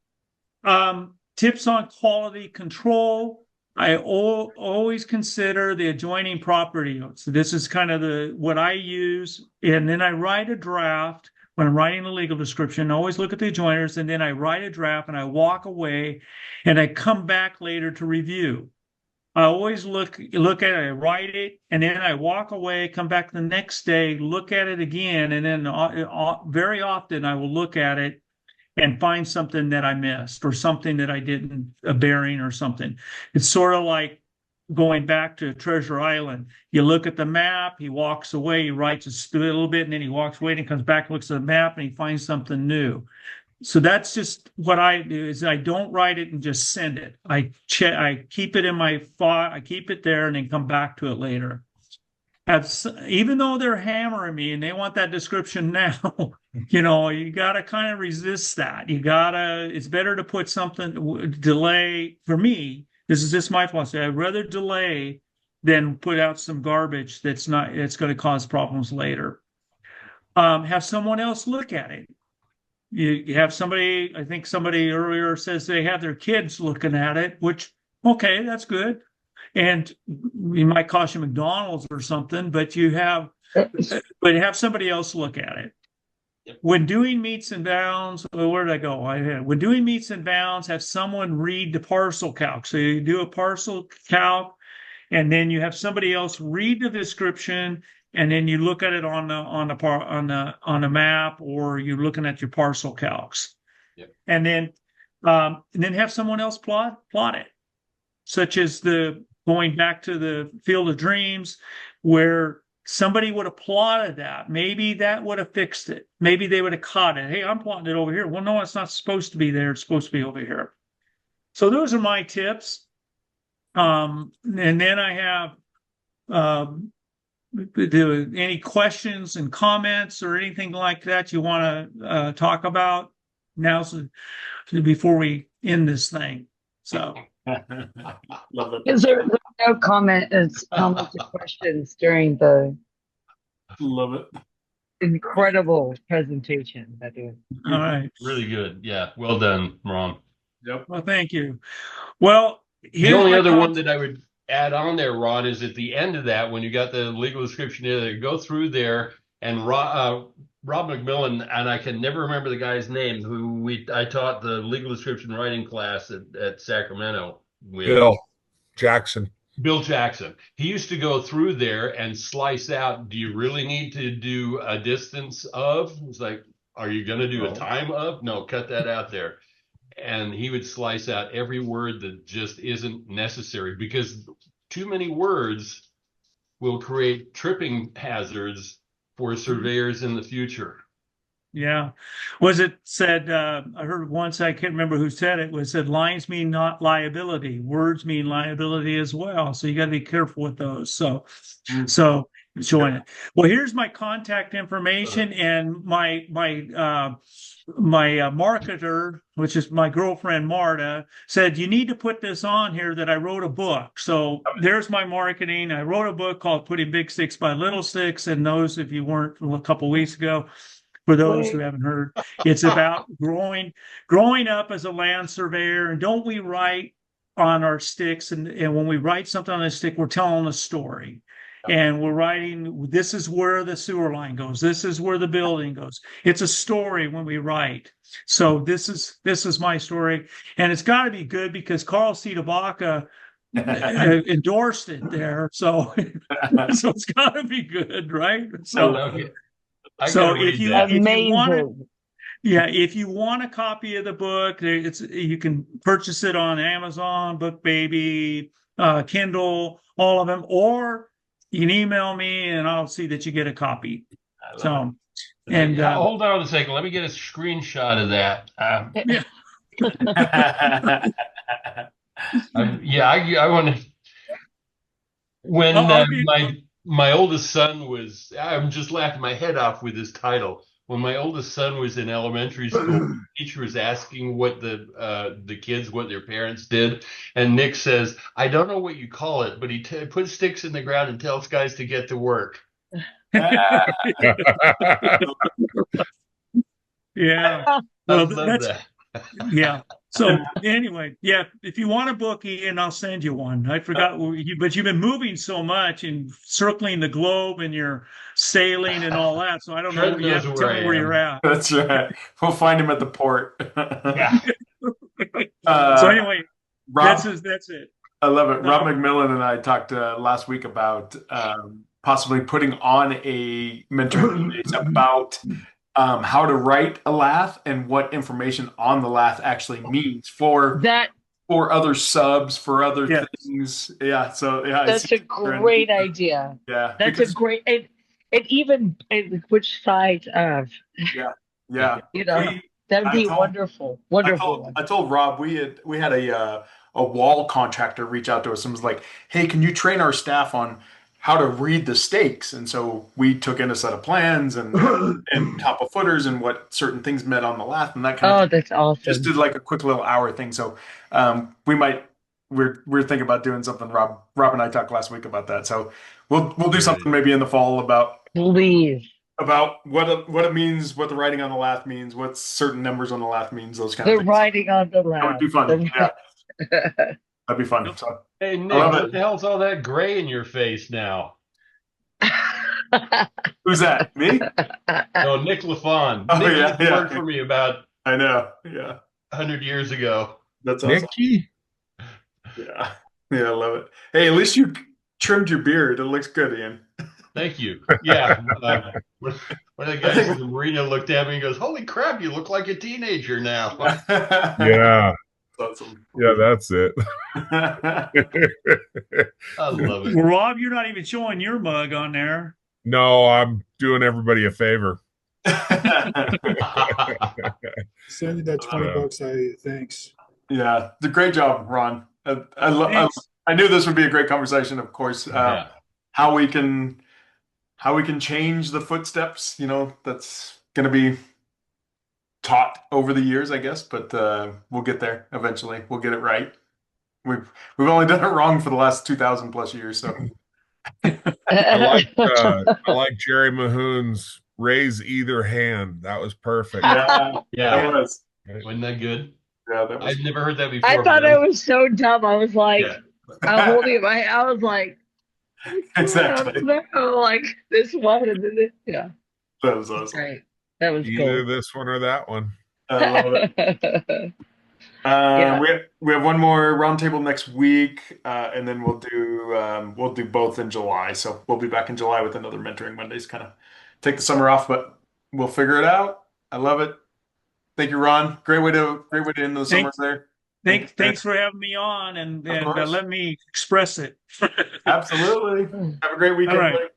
Tips on quality control. I always consider the adjoining property. So this is kind of what I use. And then I write a draft. When I'm writing the legal description, I always look at the adjoiners, and then I write a draft and I walk away and I come back later to review. I always look at it, I write it, and then I walk away, come back the next day, look at it again, and then very often I will look at it and find something that I missed or something that I didn't, a bearing or something. It's sort of like going back to Treasure Island. You look at the map, he walks away, he writes a little bit, and then he walks away and he comes back, looks at the map, and he finds something new. So that's just what I do is I don't write it and just send it. I keep it in my file, I keep it there and then come back to it later. Even though they're hammering me and they want that description now, you got to kind of resist that. It's better to put something, delay. For me, this is just my philosophy. I'd rather delay than put out some garbage it's going to cause problems later. Have someone else look at it. You have somebody, I think somebody earlier says they have their kids looking at it, which, okay, that's good. And you might cost you McDonald's or something, but have somebody else look at it. When doing meets and bounds, where did I go? When doing meets and bounds, have someone read the parcel calc. So you do a parcel calc, and then you have somebody else read the description, and then you look at it on the map, or you're looking at your parcel calcs. Yep. And then have someone else plot it, such as going back to the Field of Dreams, where somebody would have plotted that. Maybe that would have fixed it. Maybe they would have caught it. Hey, I'm plotting it over here. Well, no, it's not supposed to be there. It's supposed to be over here. So those are my tips. And then I have any questions and comments or anything like that you want to talk about before we end this thing. So. Love it. Is there no comments or questions during the love it incredible presentation? All right, really good. Yeah, well done, Ron. Yep. Well, thank you. Well, the only other one that I would add on there, Ron, is at the end of that when you got the legal description there, go through there and Rob McMillan, and I can never remember the guy's name, who I taught the legal description writing class at Sacramento with. Bill Jackson. Bill Jackson. He used to go through there and slice out, do you really need to do a distance of? It's like, are you going to do a time of? No, cut that out there. And he would slice out every word that just isn't necessary, because too many words will create tripping hazards for surveyors in the future. Yeah. Was it said, I heard once, I can't remember who said it, was said lines mean not liability. Words mean liability as well. So you got to be careful with those. So join it. Well, here's my contact information, and my marketer, which is my girlfriend Marta, said you need to put this on here that I wrote a book. So there's my marketing. I wrote a book called Putting Big Sticks by Little Sticks, and those, if you weren't a couple weeks ago, for those who haven't heard, it's about growing up as a land surveyor. And don't we write on our sticks, and when we write something on a stick, we're telling a story. And we're writing, this is where the sewer line goes. This is where the building goes. It's a story when we write. So this is my story. And it's got to be good because Carl C. Tabaka endorsed it there. So it's got to be good, right? So if you want a copy of the book, you can purchase it on Amazon, BookBaby, Kindle, all of them, or you can email me and I'll see that you get a copy. So, and hold on a second. Let me get a screenshot of that. I want to. When my oldest son was, I'm just laughing my head off with his title. When my oldest son was in elementary school, the teacher was asking what the kids, what their parents did, and Nick says, "I don't know what you call it, but he puts sticks in the ground and tells guys to get to work." Yeah. Well, that's that. Yeah. So anyway, yeah, if you want a book, Ian, I'll send you one. I forgot, but you've been moving so much and circling the globe and you're sailing and all that. So I don't know. You have to tell me where you're at. That's right. We'll find him at the port. Yeah. So anyway, Rob, that's it. I love it. Rob McMillan and I talked last week about possibly putting on a mentoring days about how to write a lath and what information on the lath actually means for other subs, for other things. Yeah. So that's a great idea. Yeah. That's a great, and even which side of, that'd be wonderful. Wonderful. I told Rob we had a wall contractor reach out to us and was like, "Hey, can you train our staff on how to read the stakes?" And so we took in a set of plans and top of footers and what certain things meant on the lath and that kind of thing. That's awesome. Just did like a quick little hour thing. So we're thinking about doing something. Rob and I talked last week about that. So we'll do something maybe in the fall about what it means, what the writing on the lath means, what certain numbers on the lath means, those kind of things. The writing on the lath. That would be fun. Yeah. That'd be fun. So, hey, Nick, what the hell's all that gray in your face now? Who's that? Me? No, Nick LaFawn. Oh, Nick worked for me about 100 years ago. That's awesome. Nicky? Yeah, I love it. Hey, at least you trimmed your beard. It looks good, Ian. Thank you. Yeah. One of the guys in the marina looked at me and goes, "Holy crap, you look like a teenager now." Yeah. Awesome. Yeah, that's it. I love it. Well, Rob, you're not even showing your mug on there. No, I'm doing everybody a favor. Send you that $20. Thanks. Yeah, the great job, Ron. I knew this would be a great conversation. Of course, how we can change the footsteps. That's going to be taught over the years, I guess, but we'll get there eventually. We'll get it right. We've only done it wrong for the last 2,000 plus years. So I like Jerry Mahoon's raise either hand. That was perfect. Yeah, that was. Wasn't that good? Yeah, that was. I've never heard that before. I thought it was so dumb. I was like, I'm holding it. I was like, exactly. Like this one and then this. Yeah. That was awesome. Great. That was either cool. this one or that one. I love it. We have one more roundtable next week, and then we'll do both in July. So we'll be back in July with another Mentoring Mondays. Kind of take the summer off, but we'll figure it out. I love it. Thank you, Ron. Great way to end the summer there. Thanks for having me on and let me express it. Absolutely. Have a great weekend. All right.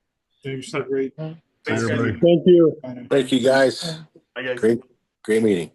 Thanks. So great. Thanks, Thank you. Thank you, guys. Thank guys. Great meeting.